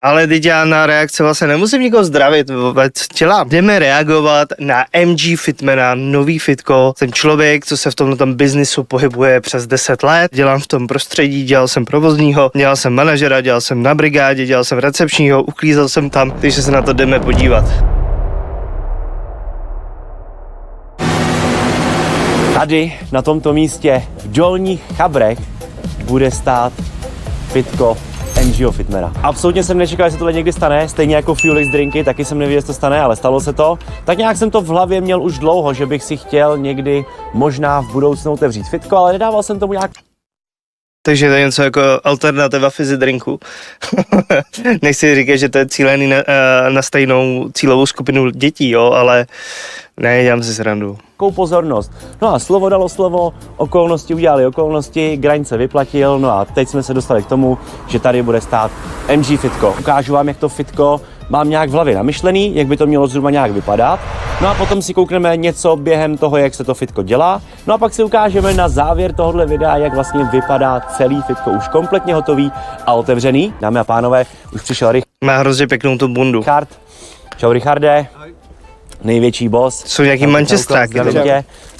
Ale teď já na reakce vlastně nemusím nikoho zdravit, dělám. Jdeme reagovat na MG Fitmana, nový fitko. Jsem člověk, co se v tomto biznisu pohybuje přes 10 let. Dělám v tom prostředí, dělal jsem provozního, dělal jsem manažera, dělal jsem na brigádě, dělal jsem recepčního, uklízel jsem tam, takže se na to jdeme podívat. Tady na tomto místě v Dolních Chabrech bude stát fitko MGho Fitmana. Absolutně jsem nečekal, že se tohle někdy stane, stejně jako Fuelix drinky, taky jsem nevěděl, že to stane, ale stalo se to. Tak nějak jsem to v hlavě měl už dlouho, že bych si chtěl někdy možná v budoucnu otevřít fitko, ale nedával jsem tomu nějak. Takže to je něco jako alternativa fizzy drinku. Nechci říkat, že to je cílený na stejnou cílovou skupinu dětí, jo, ale ne, dělám si srandu. Pozornost. No a slovo dalo slovo, okolnosti udělali okolnosti, grind se vyplatil, no a teď jsme se dostali k tomu, že tady bude stát MG fitko. Ukážu vám, jak to fitko mám nějak v hlavě namyšlený, jak by to mělo zhruba nějak vypadat. No a potom si koukneme něco během toho, jak se to fitko dělá. No a pak si ukážeme na závěr tohohle videa, jak vlastně vypadá celý fitko už kompletně hotový a otevřený. Dámy a pánové, už přišel Richard. Má hrozně pěknou tu bundu. Čau Richarde. Největší boss. Jsou nějaký mančestráky.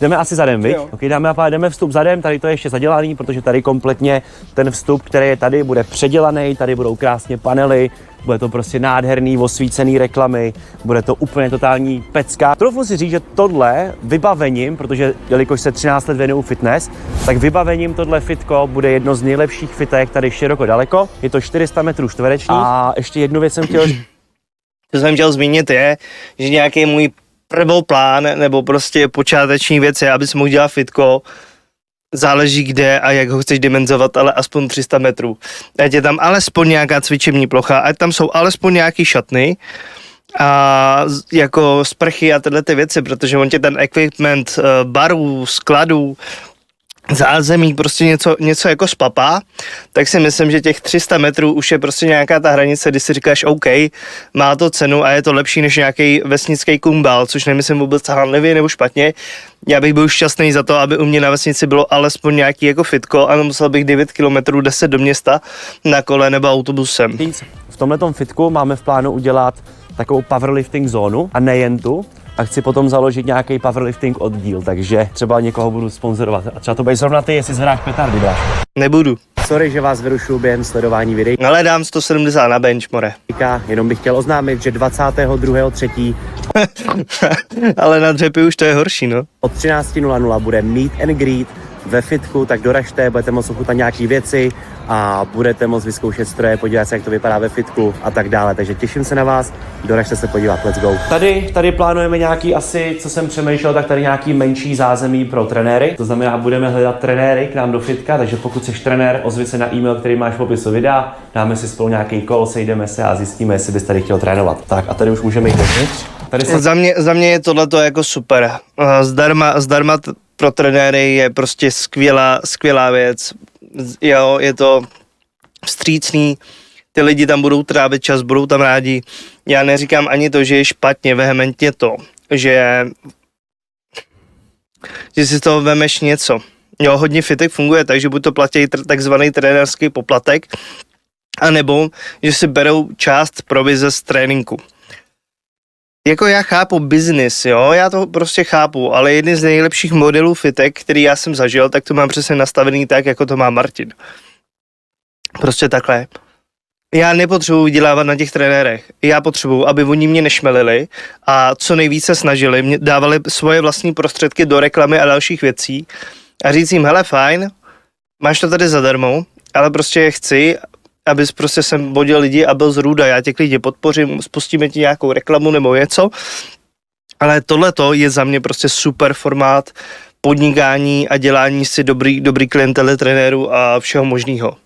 Jdeme asi zadem, viď? Ok, dáme a pánové, jdeme vstup zadem, tady to je ještě zadělaný, protože tady kompletně ten vstup, který je tady, bude předělaný, tady budou krásně panely, bude to prostě nádherný, osvícený reklamy, bude to úplně totální pecka. Trochu si říct, že tohle vybavením, protože jelikož se 13 let věnuju fitness, tak vybavením tohle fitko bude jedno z nejlepších fitek tady široko daleko. Je to 400 metrů čtverečních. A ještě jednu věc jsem chtěl. Co jsem chtěl zmínit je, že nějaký můj prvoplán nebo prostě počáteční věc je, abys mohl dělat fitko, záleží kde a jak ho chceš dimenzovat, ale aspoň 300 metrů. Ať je tam alespoň nějaká cvičební plocha, ať tam jsou alespoň nějaký šatny a jako sprchy a tyhle ty věci, protože on tě ten equipment barů, skladů, zázemí, prostě něco jako spapá, tak si myslím, že těch 300 metrů už je prostě nějaká ta hranice, kdy si říkáš OK, má to cenu a je to lepší než nějaký vesnický kumbál, což nemyslím vůbec hanlivě nebo špatně. Já bych byl šťastný za to, aby u mě na vesnici bylo alespoň nějaký jako fitko a musel bych 9 km 10 do města na kole nebo autobusem. V tomhletom fitku máme v plánu udělat takovou powerlifting zónu a nejen tu, a chci potom založit nějaký powerlifting oddíl, takže třeba někoho budu sponzorovat. A třeba to bude zrovna ty, jestli zhráš petardy, bráško. Nebudu. Sorry, že vás vyrušuju během sledování videí. Ale dám 170 na bench, more. Jenom bych chtěl oznámit, že 22.3. Ale na dřepy už to je horší, no. Od 13:00 bude meet and greet ve fitku, tak doražte, budete moct ochutnat nějaký věci a budete moct vyzkoušet stroje, podívat se, jak to vypadá ve fitku a tak dále. Takže těším se na vás, doražte se podívat, let's go. Tady plánujeme nějaký asi, co jsem přemýšlel, tak tady nějaký menší zázemí pro trenéry. To znamená, budeme hledat trenéry k nám do fitka, takže pokud jsi trenér, ozvi se na e-mail, který máš v popisu videa, dáme si spolu nějaký call, sejdeme se a zjistíme, jestli bys tady chtěl trénovat. Tak a tady už můžeme jít dovnitř. Za mě je tohleto jako super. Zdarma pro trenéry je prostě skvělá věc. Jo, je to vstřícný, ty lidi tam budou trávit čas, budou tam rádi. Já neříkám ani to, že je špatně, vehementně to, že si z toho vemeš něco. Jo, hodně fitek funguje tak, že buď to platí takzvaný trenérský poplatek, anebo že si berou část provize z tréninku. Jako já chápu biznis, jo, já to prostě chápu, ale jedny z nejlepších modelů fitek, který já jsem zažil, tak to mám přesně nastavený tak, jako to má Martin. Prostě takhle. Já nepotřebuji vydělávat na těch trenérech. Já potřebuji, aby oni mě nešmelili a co nejvíce snažili, mě dávali svoje vlastní prostředky do reklamy a dalších věcí a říct jim, hele fajn, máš to tady zadarmo, ale prostě chci, abys prostě sem vodil lidi a byl zrůda, já těch lidi podpořím, spustíme ti nějakou reklamu nebo něco, ale tohleto je za mě prostě super formát podnikání a dělání si dobrý klientele trenérů a všeho možného.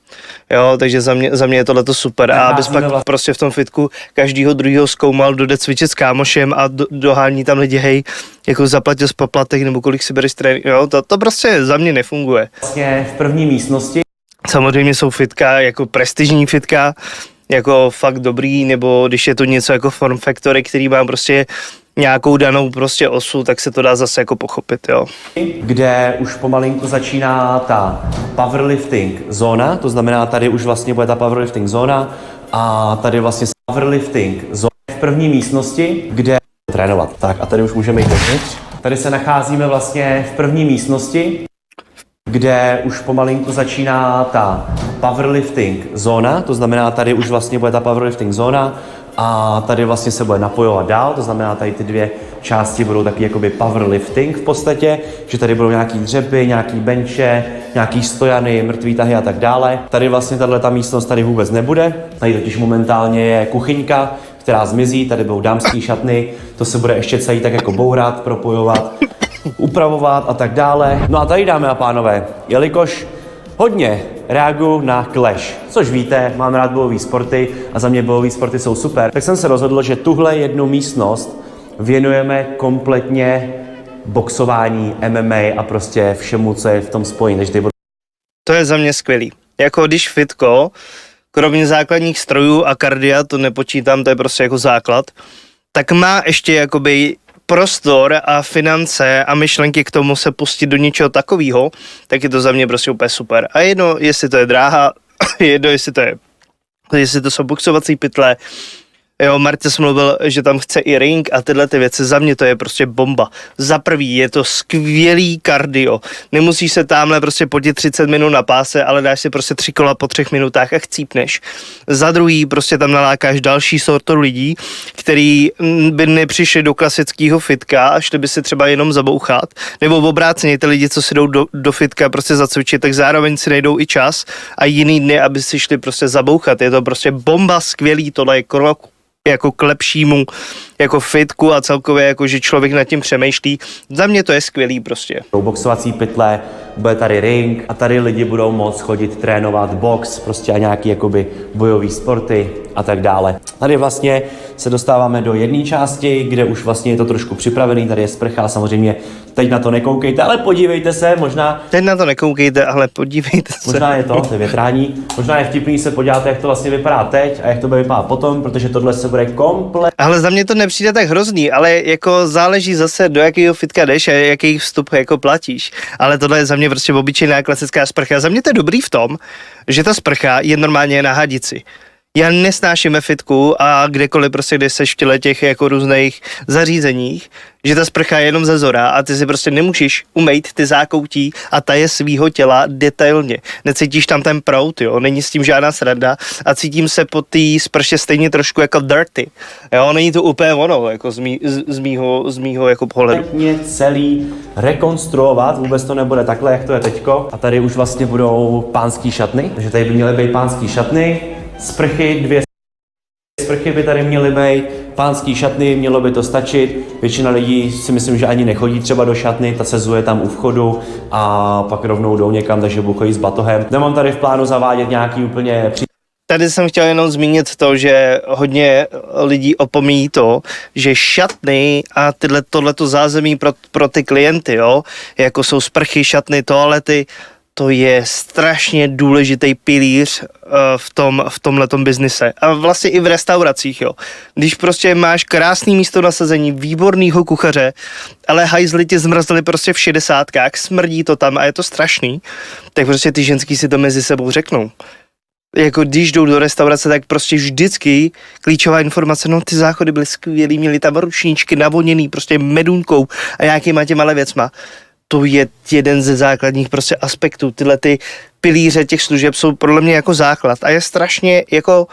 Jo, takže za mě je tohleto super. A abys pak prostě v tom fitku každýho druhýho zkoumal, jde cvičit s kámošem a dohání tam lidi, hej, jako zaplatil poplatek nebo kolik si bereš trénink, jo, to prostě za mě nefunguje. Vlastně v první místnosti. Samozřejmě jsou fitka, jako prestižní fitka, jako fakt dobrý, nebo když je to něco jako Form Factory, který má prostě nějakou danou prostě osu, tak se to dá zase jako pochopit, jo. Kde už pomalinku začíná ta powerlifting zóna, to znamená, tady už vlastně bude ta powerlifting zóna a tady vlastně powerlifting zóna v první místnosti, kde trénovat. Tak a tady už můžeme jít dovnitř. Tady se nacházíme vlastně v první místnosti, kde už pomalinku začíná ta powerlifting zóna, to znamená, tady už vlastně bude ta powerlifting zóna a tady vlastně se bude napojovat dál, to znamená, tady ty dvě části budou taky jakoby powerlifting v podstatě, že tady budou nějaký dřepy, nějaký benče, nějaký stojany, mrtvý tahy a tak dále. Tady vlastně tato místnost tady vůbec nebude, tady totiž momentálně je kuchyňka, která zmizí, tady budou dámský šatny, to se bude ještě celý tak jako bourat, propojovat, upravovat a tak dále. No a tady, dámy a pánové, jelikož hodně reaguju na Clash, což víte, mám rád bojové sporty a za mě bojové sporty jsou super, tak jsem se rozhodl, že tuhle jednu místnost věnujeme kompletně boxování, MMA a prostě všemu, co je v tom spojení. To je za mě skvělý. Jako když fitko, kromě základních strojů a kardia, to nepočítám, to je prostě jako základ, tak má ještě jakoby prostor a finance a myšlenky k tomu se pustit do něčeho takového, tak je to za mě prostě úplně super. A jedno, jestli to je dráha, jedno, jestli to jsou boxovací pytle. Jo, Martěs mluvil, že tam chce i ring a tyhle ty věci, za mě to je prostě bomba. Za prvý je to skvělý kardio, nemusíš se tamhle prostě potit 30 minut na páse, ale dáš si prostě 3 kola po 3 minutách a chcípneš. Za druhý prostě tam nalákáš další sortu lidí, který by nepřišli do klasického fitka a šli by si třeba jenom zabouchat, nebo v obráceně ty lidi, co si jdou do fitka prostě zacvičit, tak zároveň si najdou i čas a jiný dny, aby si šli prostě zabouchat. Je to prostě bomba, skvělý, tohle je krok jako k lepšímu, jako fitku a celkově jako, že člověk nad tím přemýšlí. Za mě to je skvělý prostě. Boxovací pytle, bude tady ring a tady lidi budou moct chodit trénovat box, prostě a nějaký jakoby bojový sporty a tak dále. Tady vlastně se dostáváme do jedné části, kde už vlastně je to trošku připravený, tady je sprcha, samozřejmě teď na to nekoukejte, ale podívejte se, možná... Teď na to nekoukejte, ale podívejte se. Možná je to větrání, možná je vtipný se podíváte, jak to vlastně vypadá teď a jak to bude vypadat potom, protože tohle se bude komplet. Ale za mě to nepřijde tak hrozný, ale jako záleží zase, do jakého fitka jdeš a jaký vstup jako platíš. Ale tohle je za mě prostě obyčejná klasická sprcha. Za mě to je dobrý v tom, že ta sprcha je normálně na hadici. Já nesnáším ve fitku a kdekoliv prostě, kde seš v těch jako různých zařízeních, že ta sprcha je jenom ze zora a ty si prostě nemůžeš umýt ty zákoutí a taje svýho těla detailně. Necítíš tam ten proud, jo, není s tím žádná sranda a cítím se po té sprše stejně trošku jako dirty. Jo, není to úplně ono, jako z mýho jako pohledu. Celý rekonstruovat, vůbec to nebude takhle, jak to je teďko. A tady už vlastně budou pánský šatny, takže tady by měly být pánský šatny, sprchy, 2 sprchy by tady měly být, pánský šatny, mělo by to stačit. Většina lidí si myslím, že ani nechodí třeba do šatny, ta se zuje tam u vchodu a pak rovnou jdou někam, takže budu chodit s batohem. Nemám tady v plánu zavádět nějaký úplně... Tady jsem chtěl jenom zmínit to, že hodně lidí opomíjí to, že šatny a tohleto zázemí pro ty klienty, jo, jako jsou sprchy, šatny, toalety, to je strašně důležitý pilíř v tomhletom biznise. A vlastně i v restauracích, jo. Když prostě máš krásný místo nasazení, výbornýho kuchaře, ale hajzli ti zmrzli prostě v 60kách, smrdí to tam a je to strašný, tak prostě ty ženský si to mezi sebou řeknou. Jako když jdou do restaurace, tak prostě vždycky klíčová informace, no ty záchody byly skvělý, měli tam ručníčky navoněný prostě medunkou a nějakýma těma věcma. To je jeden ze základních prostě aspektů. Tyhle ty pilíře těch služeb jsou podle mě jako základ a je strašně jako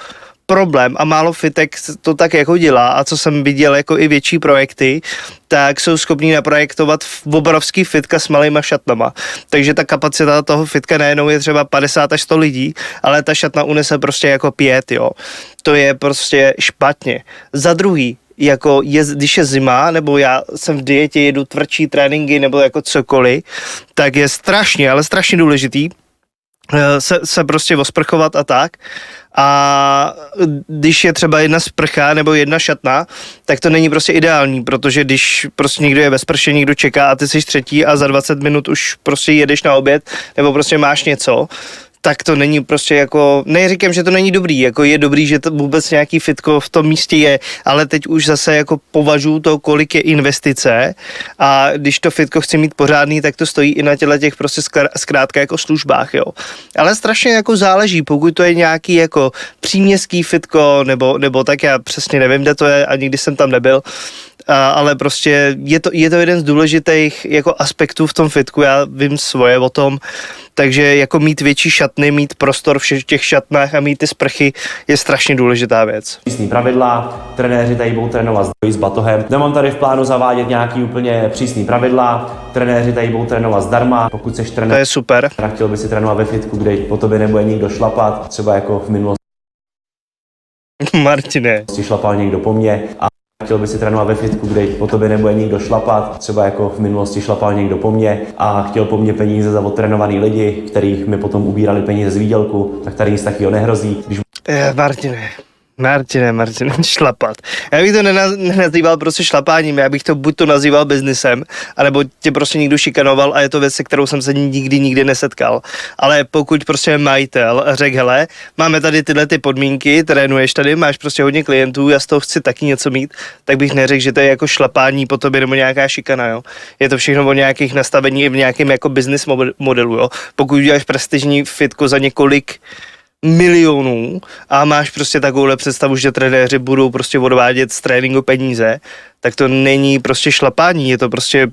problém a málo fitek to tak jako dělá a co jsem viděl jako i větší projekty, tak jsou schopní naprojektovat obrovský fitka s malýma šatnama. Takže ta kapacita toho fitka najednou je třeba 50 až 100 lidí, ale ta šatna unese prostě jako 5, jo. To je prostě špatně. Za druhý, jako když je zima, nebo já jsem v dietě, jedu tvrdší tréninky, nebo jako cokoliv, tak je strašně, ale strašně důležitý se prostě osprchovat a tak. A když je třeba jedna sprcha nebo jedna šatna, tak to není prostě ideální, protože když prostě někdo je ve sprše, někdo čeká a ty jsi třetí a za 20 minut už prostě jedeš na oběd, nebo prostě máš něco, tak to není prostě jako, neříkám, že to není dobrý, jako je dobrý, že to vůbec nějaký fitko v tom místě je, ale teď už zase jako považuji to, kolik je investice a když to fitko chci mít pořádný, tak to stojí i na těch prostě zkrátka jako službách, jo. Ale strašně jako záleží, pokud to je nějaký jako příměstský fitko, nebo tak já přesně nevím, kde to je a nikdy jsem tam nebyl, ale prostě je to jeden z důležitých jako aspektů v tom fitku, já vím svoje o tom, takže jako mít větší šatny, mít prostor v těch šatnách a mít ty sprchy je strašně důležitá věc. Přísný pravidla, trenéři tady budou trénovat s batohem. Nemám tady v plánu zavádět nějaký úplně přísný pravidla, trenéři tady budou trénovat zdarma, pokud seš trenér. To je super. Chtěl by si trénovat ve fitku, kde po tobě nebude nikdo šlapat, třeba jako v minulosti. Martine. Šlapal někdo po mně a chtěl by si trénovat ve fitku, kde po tobě nebude nikdo šlapat, třeba jako v minulosti šlapal někdo po mně a chtěl po mně peníze za odtrénovaný lidi, kterých mi potom ubírali peníze z výdělku, tak tady nic takového nehrozí. Když... Martine, šlapat. Já bych to nenazýval prostě šlapáním, já bych to buď to nazýval biznisem, anebo tě prostě někdo šikanoval a je to věc, se kterou jsem se nikdy nesetkal. Ale pokud prostě majitel řekl, hele, máme tady tyhle ty podmínky, trénuješ tady, máš prostě hodně klientů, já z toho chci taky něco mít, tak bych neřekl, že to je jako šlapání po tobě nebo nějaká šikana, jo. Je to všechno o nějakých nastavení v nějakém jako business modelu, jo. Pokud uděláš prestižní fitko za několik milionů a máš prostě takovouhle představu, že trenéři budou prostě odvádět z tréninku peníze, tak to není prostě šlapání, je to prostě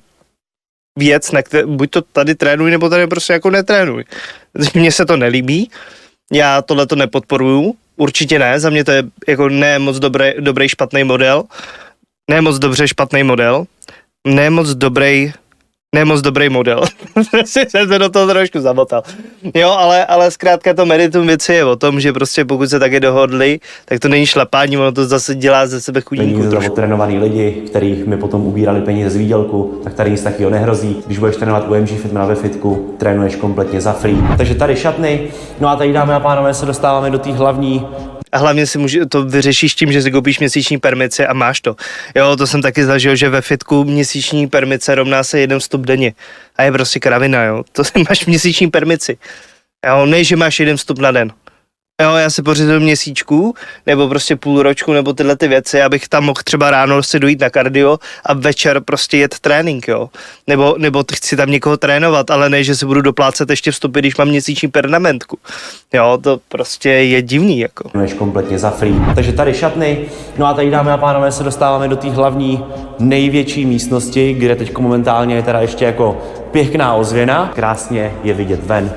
věc, na které buď to tady trénuj, nebo tady prostě jako netrénuj. Mně se to nelíbí, já tohleto nepodporuju, určitě ne, za mě to je jako ne moc dobrý špatný model, ne moc dobrý model. Jsem se do toho trošku zamotal. Jo, ale zkrátka to meritum věci je o tom, že prostě pokud se taky dohodli, tak to není šlapání, ono to zase dělá ze sebe chudíku. Peníze za odtrénovaný lidi, kterých mi potom ubírali peníze z výdělku, tak tady nic takového nehrozí. Když budeš trénovat UMG Fitmana ve fitku, trénuješ kompletně za free. Takže tady šatny, no a tady, dámy a pánové, se dostáváme do té hlavní. A hlavně si to vyřešíš tím, že si koupíš měsíční permici a máš to. Jo, to jsem taky zažil, že ve fitku měsíční permice rovná se 1 vstup denně. A je prostě kravina, jo. To máš měsíční permici. Jo, ne, že máš 1 vstup na den. Jo, já si pořizuju měsíčku, nebo prostě půlročku, nebo tyhle ty věci, abych tam mohl třeba ráno si dojít na kardio a večer prostě jet trénink, jo. Nebo chci tam někoho trénovat, ale ne, že si budu doplácet ještě vstupy, když mám měsíční pernamentku. Jo, to prostě je divný, jako. Trénuješ kompletně za free. Takže tady šatny, no a tady, dámy a pánové, se dostáváme do té hlavní největší místnosti, kde teď momentálně je teda ještě jako pěkná ozvěna. Krásně je vidět ven,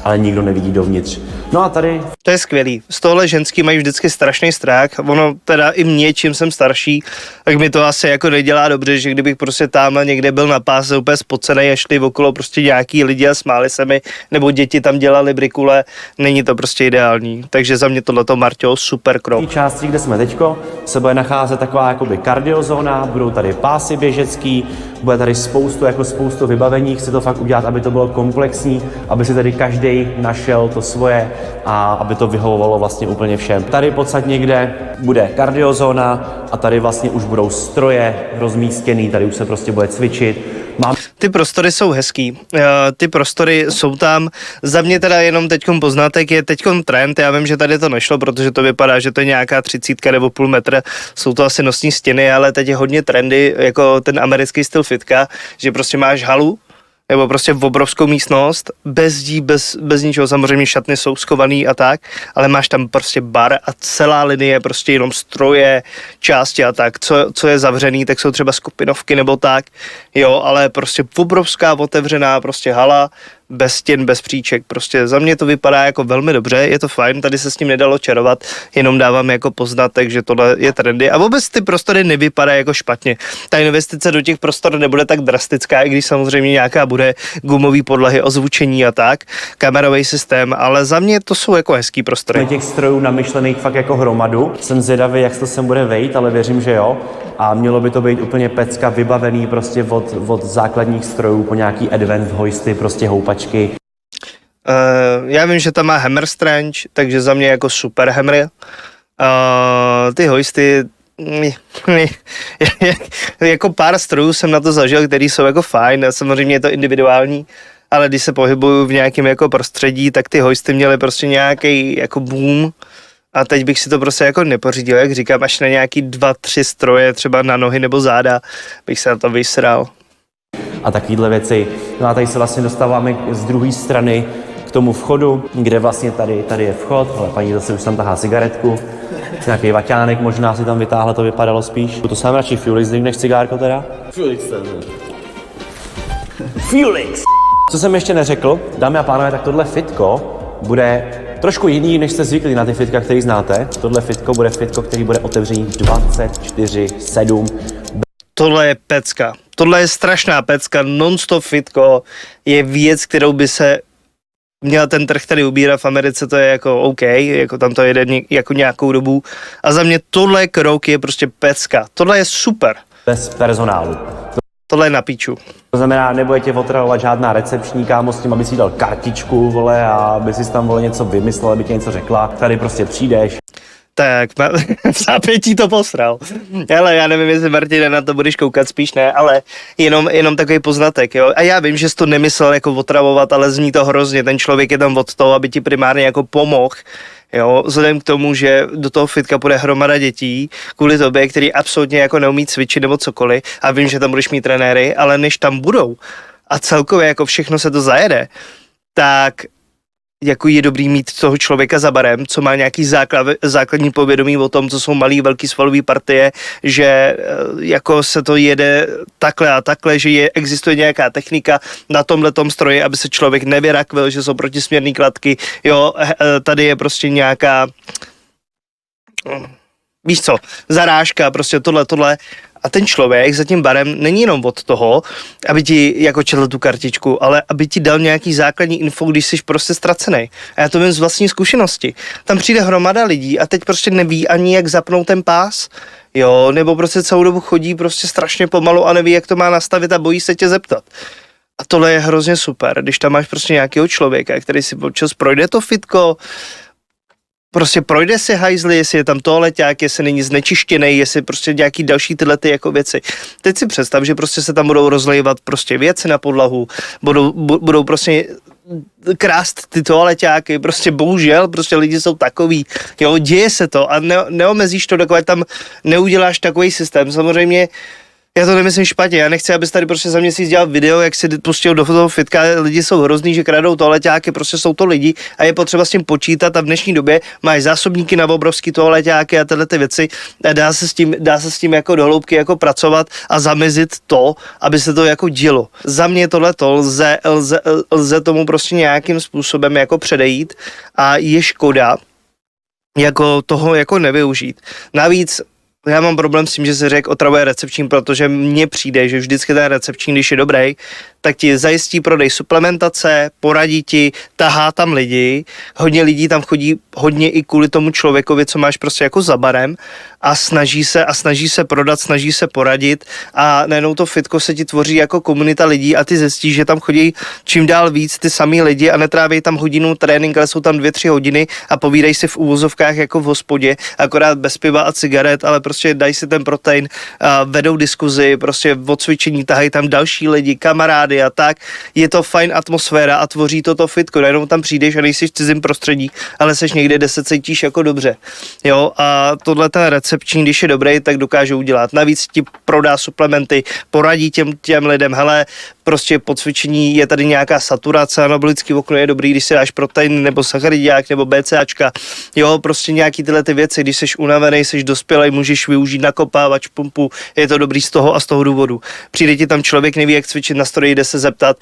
ale nikdo nevidí dovnitř. No a tady... To je skvělý. Z tohle ženský mají vždycky strašný strach. Ono teda i mě, čím jsem starší, tak mi to asi jako nedělá dobře, že kdybych prostě tam někde byl na páse úplně spocenej a šli okolo prostě nějaký lidi a smáli se mi, nebo děti tam dělali brikule, není to prostě ideální. Takže za mě tohleto, Marťo, super krok. V té části, kde jsme teďko, se bude nacházet taková jakoby kardiozóna, budou tady pásy běžecký, bude tady spoustu vybavení, chci to fakt udělat, aby to bylo komplexní, aby si tady každý našel to svoje a aby to vyhovovalo vlastně úplně všem. Tady podstatně někde bude kardiozóna a tady vlastně už budou stroje rozmístěný, tady už se prostě bude cvičit. Ty prostory jsou hezký, ty prostory jsou tam, za mě teda jenom teďkom poznatek je teďkom trend, já vím, že tady to nešlo, protože to vypadá, že to je nějaká 30 nebo půl metra, jsou to asi nosní stěny, ale teď je hodně trendy, jako ten americký styl fitka, že prostě máš halu, nebo prostě v obrovskou místnost, bez zdí, bez ničeho, samozřejmě šatny jsou skovaný a tak, ale máš tam prostě bar a celá linie prostě jenom stroje, části a tak, co je zavřený, tak jsou třeba skupinovky nebo tak, jo, ale prostě obrovská otevřená prostě hala, bez stěn, bez příček, prostě za mě to vypadá jako velmi dobře, je to fajn, tady se s tím nedalo čarovat, jenom dávám jako poznat, takže tohle je trendy a vůbec ty prostory nevypadají jako špatně. Ta investice do těch prostor nebude tak drastická, i když samozřejmě nějaká bude gumový podlahy, ozvučení a tak, kamerový systém, ale za mě to jsou jako hezký prostory. Těch strojů namyšlených fakt jako hromadu, jsem zvědavý, jak to sem bude vejít, ale věřím, že jo. A mělo by to být úplně pecka, vybavený prostě od základních strojů po nějaký advanced hoisty, prostě houpačky. Já vím, že tam má hammer strange, takže za mě jako super hammer. Ty hoisty, jako pár strojů jsem na to zažil, který jsou jako fajn, samozřejmě je to individuální, ale když se pohybuju v nějakém jako prostředí, tak ty hojsty měly prostě nějaký jako boom a teď bych si to prostě jako nepořídil, jak říkám, až na nějaký 2-3 stroje, třeba na nohy nebo záda, bych se na to vysral. A takovýhle věci. No a tady se vlastně dostáváme z druhé strany k tomu vchodu, kde vlastně tady je vchod, ale paní zase už tam tahá cigaretku, nějaký vaťánek možná si tam vytáhla, to vypadalo spíš. To sám radši Fuelix drink než cigárko teda? Fuelix ten. Fuelix! Co jsem ještě neřekl, dámy a pánové, tak tohle fitko bude trošku jiný, než jste zvyklí na ty fitka, který znáte. Tohle fitko bude fitko, který bude otevřený 24/7. Tohle je pecka. Tohle je strašná pecka. Non-stop fitko je věc, kterou by se měl ten trh tady ubírat. V Americe to je jako OK, jako tam to jede jako nějakou dobu. A za mě tohle krok je prostě pecka. Tohle je super. Bez personálu. Tohle je na píču. To znamená, nebude tě otravovat žádná recepční kámo s tím, aby si dal kartičku, vole, a aby si tam, vole, něco vymyslel, aby ti něco řekla. Tady prostě přijdeš. Tak, v zápětí to posral. Ale já nevím, jestli Martine na to budeš koukat, spíš ne, ale jenom takový poznatek, jo. A já vím, že jsi to nemyslel jako otravovat, ale zní to hrozně. Ten člověk je tam od toho, aby ti primárně jako pomohl. Jo, vzhledem k tomu, že do toho fitka půjde hromada dětí, kvůli tobě, který absolutně jako neumí cvičit nebo cokoliv, a vím, že tam budeš mít trenéry, ale než tam budou a celkově jako všechno se to zajede, tak jako je dobrý mít toho člověka za barem, co má nějaký základní povědomí o tom, co jsou malý, velký svalový partie, že jako se to jede takhle a takhle, že existuje nějaká technika na tomhletom stroji, aby se člověk nevyrakvil, že jsou protisměrný kladky, jo, tady je prostě nějaká, víš co, zarážka, prostě tohle. A ten člověk za tím barem není jenom od toho, aby ti jako četl tu kartičku, ale aby ti dal nějaký základní info, když jsi prostě ztracený. A já to vím z vlastní zkušenosti. Tam přijde hromada lidí a teď prostě neví ani, jak zapnout ten pás, jo, nebo prostě celou dobu chodí prostě strašně pomalu a neví, jak to má nastavit a bojí se tě zeptat. A tohle je hrozně super, když tam máš prostě nějakého člověka, který si občas projde to fitko, prostě projde si hajzli, jestli je tam toaleťák, jestli není znečištěný, jestli prostě nějaký další tyhle ty jako věci. Teď si představ, že prostě se tam budou rozlejvat prostě věci na podlahu, budou prostě krást ty toaleťáky, prostě bohužel, prostě lidi jsou takový, jo, děje se to a neomezíš to, dokud tam neuděláš takový systém. Samozřejmě já to nemyslím špatně, já nechci, abys tady prostě za měsíc dělal video, jak si pustil do toho fitka, lidi jsou hrozný, že kradou toaleťáky, prostě jsou to lidi a je potřeba s tím počítat a v dnešní době máš zásobníky na obrovský toaleťáky a tyhle ty věci a dá se s tím jako do hloubky jako pracovat a zamezit to, aby se to jako dělo. Za mě tohleto lze tomu prostě nějakým způsobem jako předejít a je škoda jako toho jako nevyužít. Navíc já mám problém s tím, že se řekl otravuje recepční, protože mně přijde, že vždycky ten recepční, když je dobrý, tak ti zajistí prodej suplementace, poradí ti, tahá tam lidi, hodně lidí tam chodí hodně i kvůli tomu člověkovi, co máš prostě jako za barem a snaží se prodat, snaží se poradit a najednou to fitko se ti tvoří jako komunita lidí a ty zjistíš, že tam chodí čím dál víc ty samý lidi a netráví tam hodinu trénink, ale jsou tam 2-3 hodiny a povídají si v úvozovkách jako v hospodě, akorát bez piva a cigaret, ale prostě dají si ten protein, vedou diskuzi, prostě o cvičení, tahají tam další lidi, kamarády a tak. Je to fajn atmosféra a tvoří to fitko. Najednou tam přijdeš a nejsi v cizím prostředí, ale seš někde, kde se cítíš jako dobře. Jo, a tohle ten recepční, když je dobrý, tak dokáže udělat. Navíc ti prodá suplementy, poradí těm lidem, hele, prostě po cvičení je tady nějaká saturace, anabolický okno je dobrý, když si dáš protein nebo sacharidák nebo BCAčka, jo, prostě nějaký tyhle ty věci, když jsi unavený, jsi dospělej, můžeš využít nakopávač, pumpu, je to dobrý z toho a z toho důvodu. Přijde ti tam člověk, neví, jak cvičit na stroji, jde se zeptat,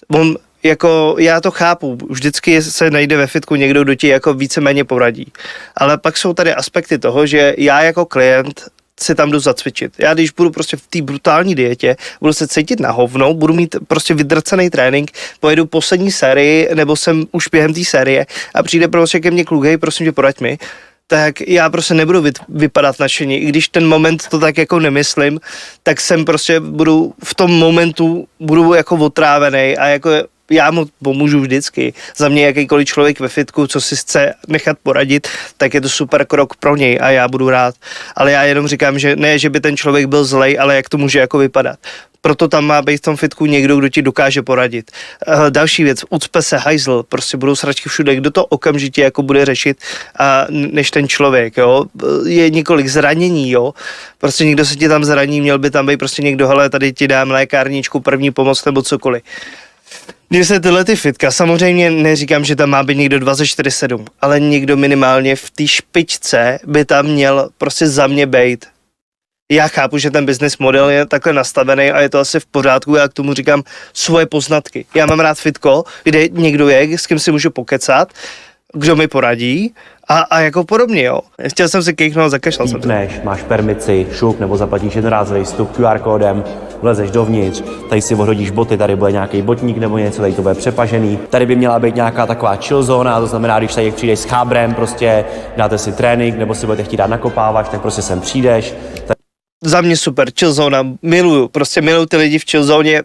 on jako já to chápu, vždycky se najde ve fitku někdo, kdo ti jako víceméně poradí. Ale pak jsou tady aspekty toho, že já jako klient si tam jdu zacvičit. Já když budu prostě v té brutální dietě, budu se cítit na hovno, budu mít prostě vydrcený trénink, pojedu poslední sérii, nebo jsem už během té série a přijde prostě ke mně kluk, hej, prosím tě, poraď mi, tak já prostě nebudu vypadat nadšeně. I když ten moment to tak jako nemyslím, tak jsem prostě budu v tom momentu budu jako otrávený a jako já mu pomůžu vždycky. Za mě jakýkoliv člověk ve fitku, co si chce nechat poradit, tak je to super krok pro něj a já budu rád. Ale já jenom říkám, že ne, že by ten člověk byl zlej, ale jak to může jako vypadat. Proto tam má být v tom fitku někdo, kdo ti dokáže poradit. Další věc, ucpe se hajzl, prostě budou sračky všude, kdo to okamžitě jako bude řešit, než ten člověk, jo. Je několik zranění, jo. Prostě někdo se ti tam zraní, měl by tam být prostě někdo, hele, tady ti dám lékárničku, první pomoc nebo cokoliv. Když se tyhle ty fitka, samozřejmě neříkám, že tam má být někdo 24/7, ale někdo minimálně v té špičce by tam měl prostě za mě být. Já chápu, že ten business model je takhle nastavený a je to asi v pořádku, já k tomu říkám svoje poznatky. Já mám rád fitko, kde někdo je, s kým si můžu pokecat, kdo mi poradí a jako podobně, jo. Chtěl jsem si kejchnout, zakašlal jsem to. Máš permici, šup nebo zaplatíš jednorázový vstup QR kódem, vlezeš dovnitř, tady si odhodíš boty, tady bude nějaký botník nebo něco, tady to bude přepažený. Tady by měla být nějaká taková chill zóna, to znamená, když tady přijdeš s chábrem, prostě dáte si trénink nebo si budete chtít dát nakopávač, tak prostě sem přijdeš. Za mě super, chill zóna, miluju ty lidi v chill zóně.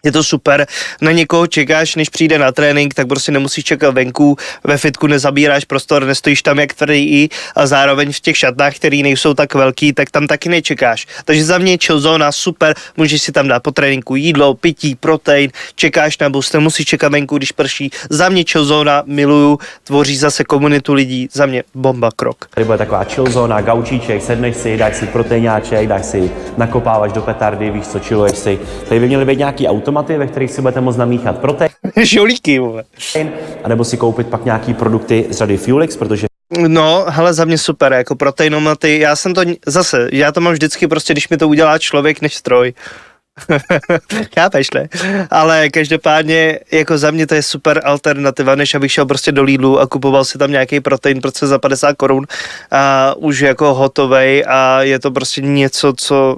Je to super, na někoho čekáš, než přijde na trénink, tak prostě nemusíš čekat venku, ve fitku nezabíráš prostor, nestojíš tam jak tvrdý a zároveň v těch šatách, které nejsou tak velký, tak tam taky nečekáš. Takže za mě chill zóna, super, můžeš si tam dát po tréninku jídlo, pití, protein, čekáš na bus, nemusíš čekat venku, když prší. Za mě chill zóna, miluju, tvoří zase komunitu lidí, za mě bomba krok. Tady bude taková chill zóna, gaučíček, sedneš si, dáš si proteináček, dáš si nakopávač do petardy, víš co, chilluješ si. Tady by měly být nějaký automaty, ve kterých si budete moct namíchat protein. Žolíky, vole. A nebo si koupit pak nějaký produkty z řady Fuelix, protože no, hele, za mě super, jako proteinomaty, já to mám vždycky prostě, když mi to udělá člověk než stroj. Chápeš, ne? Ale každopádně, jako za mě to je super alternativa, než abych šel prostě do Lidlu a kupoval si tam nějaký protein prostě za 50 korun a už jako hotovej a je to prostě něco, co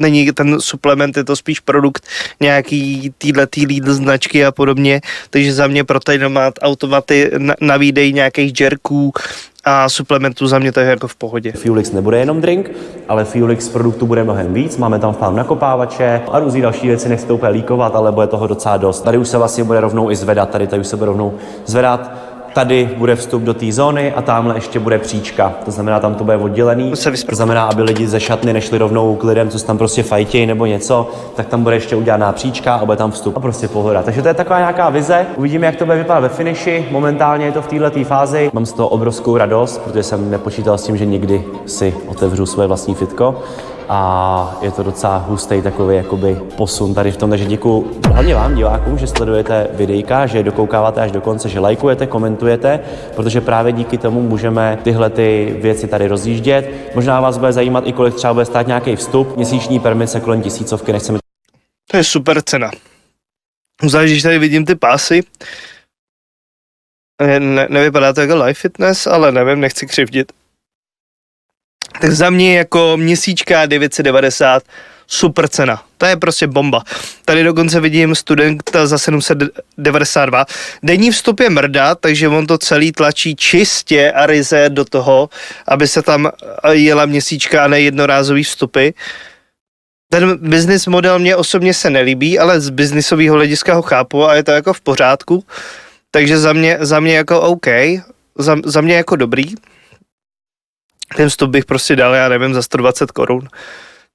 není ten suplement, je to spíš produkt nějaký týhletý Lidl značky a podobně, takže za mě proteinomat, automaty na výdej nějakých jerků a suplementů, za mě to je jako v pohodě. Fuelix nebude jenom drink, ale Fuelix produktů bude mnohem víc. Máme tam v plánu nakopávače a různý další věci, nechci to úplně líkovat, ale bude toho docela dost. Tady už se vlastně bude rovnou i zvedat, tady už se bude rovnou zvedat. Tady bude vstup do té zóny a tamhle ještě bude příčka. To znamená, tam to bude oddělený. To znamená, aby lidi ze šatny nešli rovnou k lidem, co se tam prostě fajtějí nebo něco, tak tam bude ještě udělaná příčka a bude tam vstup a prostě pohoda. Takže to je taková nějaká vize. Uvidíme, jak to bude vypadat ve finiši. Momentálně je to v této fázi. Mám z toho obrovskou radost, protože jsem nepočítal s tím, že někdy si otevřu svoje vlastní fitko. A je to docela hustý takový jakoby posun tady v tom, takže děkuju hlavně vám divákům, že sledujete videjka, že je dokoukáváte až do konce, že lajkujete, komentujete, protože právě díky tomu můžeme tyhle ty věci tady rozjíždět. Možná vás bude zajímat i kolik třeba bude stát nějaký vstup, měsíční permise kolem 1000, nechceme. To je super cena. Zvlášť, když tady vidím ty pásy, nevypadá to jako live fitness, ale nevím, nechci křivdit. Tak za mě jako měsíčka 990, super cena. To je prostě bomba. Tady dokonce vidím studenta za 792. Denní vstup je mrda, takže on to celý tlačí čistě a ryze do toho, aby se tam jela měsíčka a ne jednorázový vstupy. Ten business model mě osobně se nelíbí, ale z biznisového hlediska ho chápu a je to jako v pořádku. Takže za mě jako OK, za mě jako dobrý. Ten vstup bych prostě dal, já nevím, za 120 korun.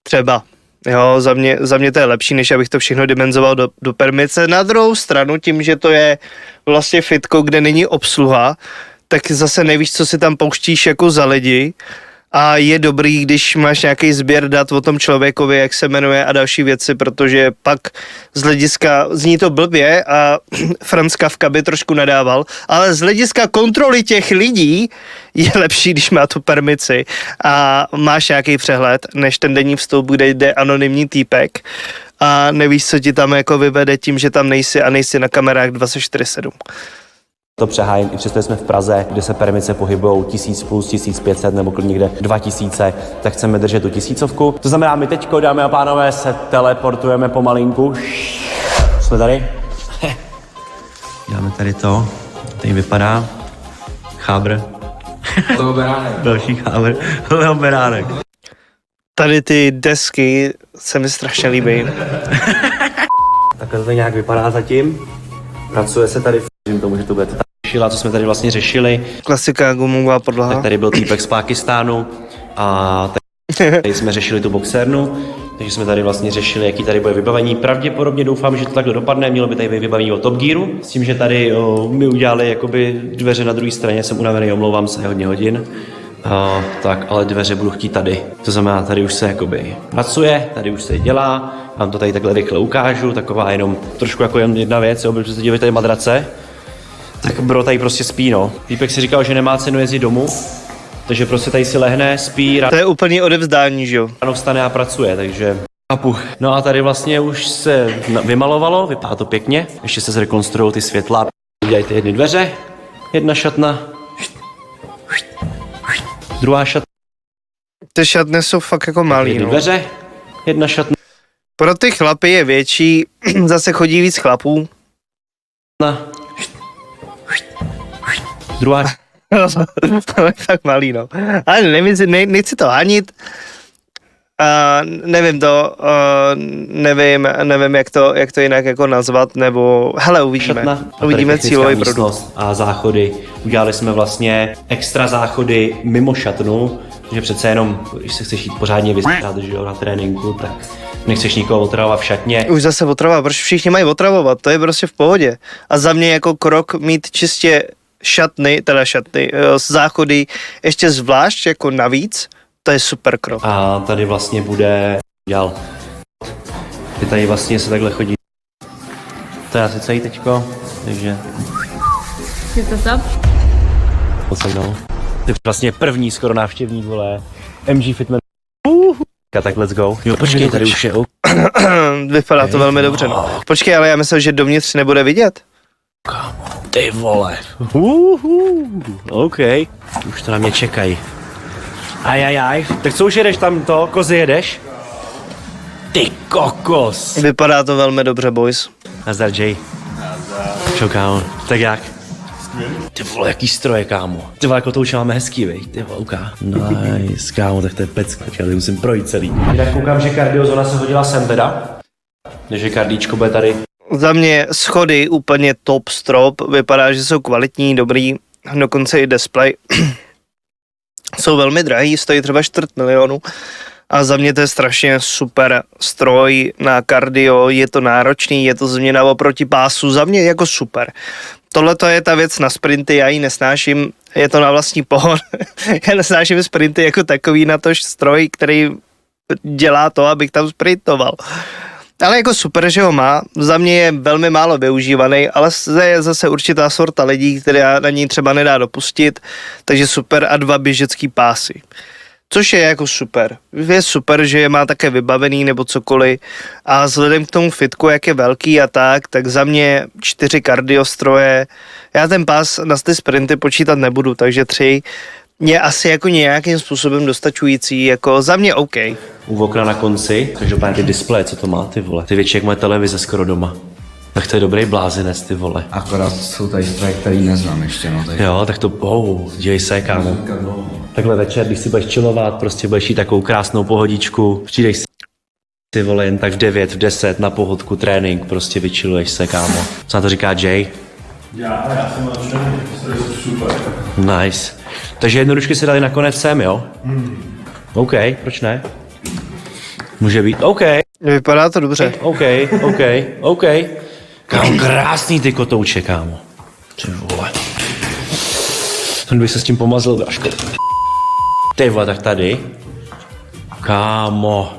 Třeba. Jo, za mě to je lepší, než abych to všechno dimenzoval do permice. Na druhou stranu, tím, že to je vlastně fitko, kde není obsluha, tak zase nevíš, co si tam pouštíš jako za lidi. A je dobrý, když máš nějaký sběr dat o tom člověkovi, jak se jmenuje a další věci, protože pak z hlediska, zní to blbě a Franz Kafka by trošku nadával, ale z hlediska kontroly těch lidí je lepší, když má tu permici a máš nějaký přehled, než ten denní vstup, kde jde anonymní týpek a nevíš, co ti tam jako vyvede tím, že tam nejsi na kamerách 24/7. To přehájím, i přesto jsme v Praze, kde se permice pohybují 1000 plus 1500 nebo klidně někde 2000, tak chceme držet tu 1000. To znamená, my teďko, dámy a pánové, se teleportujeme pomalinku. Jsme tady. Děláme tady to. Tady vypadá chábr. Leo Beránek. Další chábr. Leo Beránek. Tady ty desky se mi strašně líbí. Takhle to nějak vypadá zatím. Pracuje se tady tomu, že to bude ta šila, co jsme tady vlastně řešili. Klasika gumová podlaha. Tak tady byl týpek z Pákistánu a Tady jsme řešili tu boxérnu, takže jsme tady vlastně řešili, jaký tady bude vybavení. Pravděpodobně doufám, že to takhle dopadne, mělo by tady být vybavení od Top Gearu. S tím, že tady my udělali jakoby dveře na druhé straně, jsem unavený, omlouvám se, hodně hodin. Tak, ale dveře budu chtít tady. To znamená, tady už se jakoby pracuje, tady už se dělá. Vám to tady takhle rychle ukážu, taková jenom trošku jako jen jedna věc, jo, protože se dívají tady madrace. Tak bro tady prostě spí, no. Týpek si říkal, že nemá cenu jezdit domů, takže prostě tady si lehne, spí, To je úplný odevzdání, že jo? ráno vstane a pracuje, takže chápu. No a tady vlastně už se vymalovalo, vypadá to pěkně, ještě se zrekonstruují ty světla. Udělají ty jedny dveře, jedna šatna, druhá šatna, Ty šatny jsou fakt jako malý, jedny no. dveře, jedna šatna, Pro ty chlapy je větší, zase chodí víc chlapů. druhá To je tak malý, no. Ale nechci to hanit. Nevím to, nevím jak to jinak jako nazvat, nebo hele, uvidíme. šatna, Uvidíme cílový produkt. místnost a záchody. Udělali jsme vlastně extra záchody mimo šatnu, že přece jenom, když se chceš jít pořádně vystrat, že jo, na tréninku, tak nechceš nikoho otravovat v šatně. Už zase otravovat, protože všichni mají otravovat, to je prostě v pohodě. A za mě jako krok mít čistě šatny, záchody ještě zvlášť jako navíc, to je super krok. A tady vlastně bude dělal. Ty tady vlastně se takhle chodí. To je asi celý teďko, takže Je to top? posadnou. Ty vlastně první skoro návštěvní, vole, MG Fitman. Tak let's go. Jo, počkej, tady už je. Vypadá to velmi dobře, no. Počkej, ale já myslím, že dovnitř nebude vidět. Ty vole. OK. Už to na mě čekají. Ajajaj. Tak co už jedeš tam to? Kozy jedeš? Ty kokos. Vypadá to velmi dobře, boys. Nazdar, Jay. Čau, kámo. Tak jak? Ty vole, jaký stroje, kámo. Ty vole, jako to už máme hezký, vej. Ty vole, uká. Nice, kámo, tak to je pecka. Já tady musím projít celý. Jinak koukám, že kardiozona se hodila sem teda. Takže kardíčko bude tady. Za mě schody úplně top strop, vypadá, že jsou kvalitní, dobrý, dokonce i display. Jsou velmi drahý, stojí třeba 4 milionu a za mě to je strašně super stroj na kardio, je to náročný, je to změna oproti pásu, za mě jako super. Tohle to je ta věc na sprinty, já ji nesnáším, je to na vlastní pohon. Já nesnáším sprinty jako takový na tož stroj, který dělá to, abych tam sprintoval. Ale jako super, že ho má, za mě je velmi málo využívaný, ale je zase určitá sorta lidí, která na ní třeba nedá dopustit, takže super a 2 běžecký pásy. Což je jako super. Je super, že je má také vybavený nebo cokoliv a vzhledem k tomu fitku, jak je velký a tak za mě 4 kardiostroje, já ten pás na ty sprinty počítat nebudu, takže 3 je asi jako nějakým způsobem dostačující, jako za mě OK. U okna na konci, každopádně ty displeje, co to má, ty vole. Ty větší jak moje televize skoro doma. Tak to je dobrý blázinec, ty vole. Akorát jsou tady stroje, který neznám ještě, no takže. Jo, tak to, děj se, kámo. Takhle večer, když si budeš chillovat, prostě budeš jít takovou krásnou pohodičku, přijdeš si, ty vole, jen tak v 9, v 10 na pohodku, trénink, prostě vychilluješ se, kámo. Co na to říká Jay? Já jsem nadšený, super. Nice. Takže jednodušky si dali nakonec sem, jo? OK, proč ne? Může být, OK, Vypadá to dobře. OK. Kámo, krásný ty kotouče, kámo. Ty vole. Ten bych se s tím pomazl, Braško. Ty vole, tak tady. Kámo.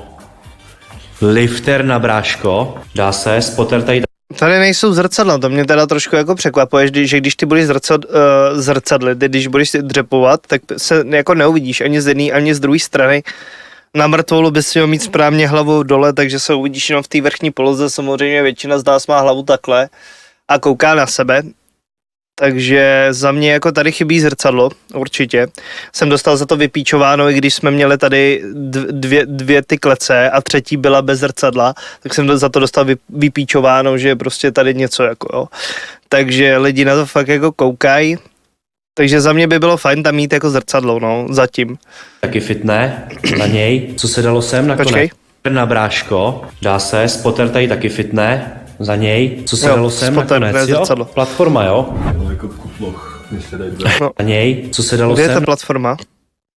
Lifter na bráško. Dá se, spotter tady. Tady nejsou zrcadla, to mě teda trošku jako překvapuje, že když ty budeš zrcadlit, když budeš dřepovat, tak se jako neuvidíš ani z jedné, ani z druhé strany. Na mrtvolu bys měl mít správně hlavu dole, takže se uvidíš jenom v té vrchní poloze, samozřejmě většina z nás má hlavu takhle a kouká na sebe. Takže za mě jako tady chybí zrcadlo, určitě. Jsem dostal za to vypíčováno, i když jsme měli tady dvě ty klece a třetí byla bez zrcadla, tak jsem za to dostal vypíčováno, že je prostě tady něco jako jo. Takže lidi na to fakt jako koukají. Takže za mě by bylo fajn tam mít jako zrcadlo, no, zatím. Taky fitné na něj. Co se dalo sem nakonec? Počkej. Na bráško. Dá se, spotter tady taky fitné. Za něj. Co se Jo, dalo sem spotter, nakonec, ne jo? zrcadlo. Platforma, jo? Jako kuploch, když se dají Na něj. Co se dalo Kde je ta sem platforma?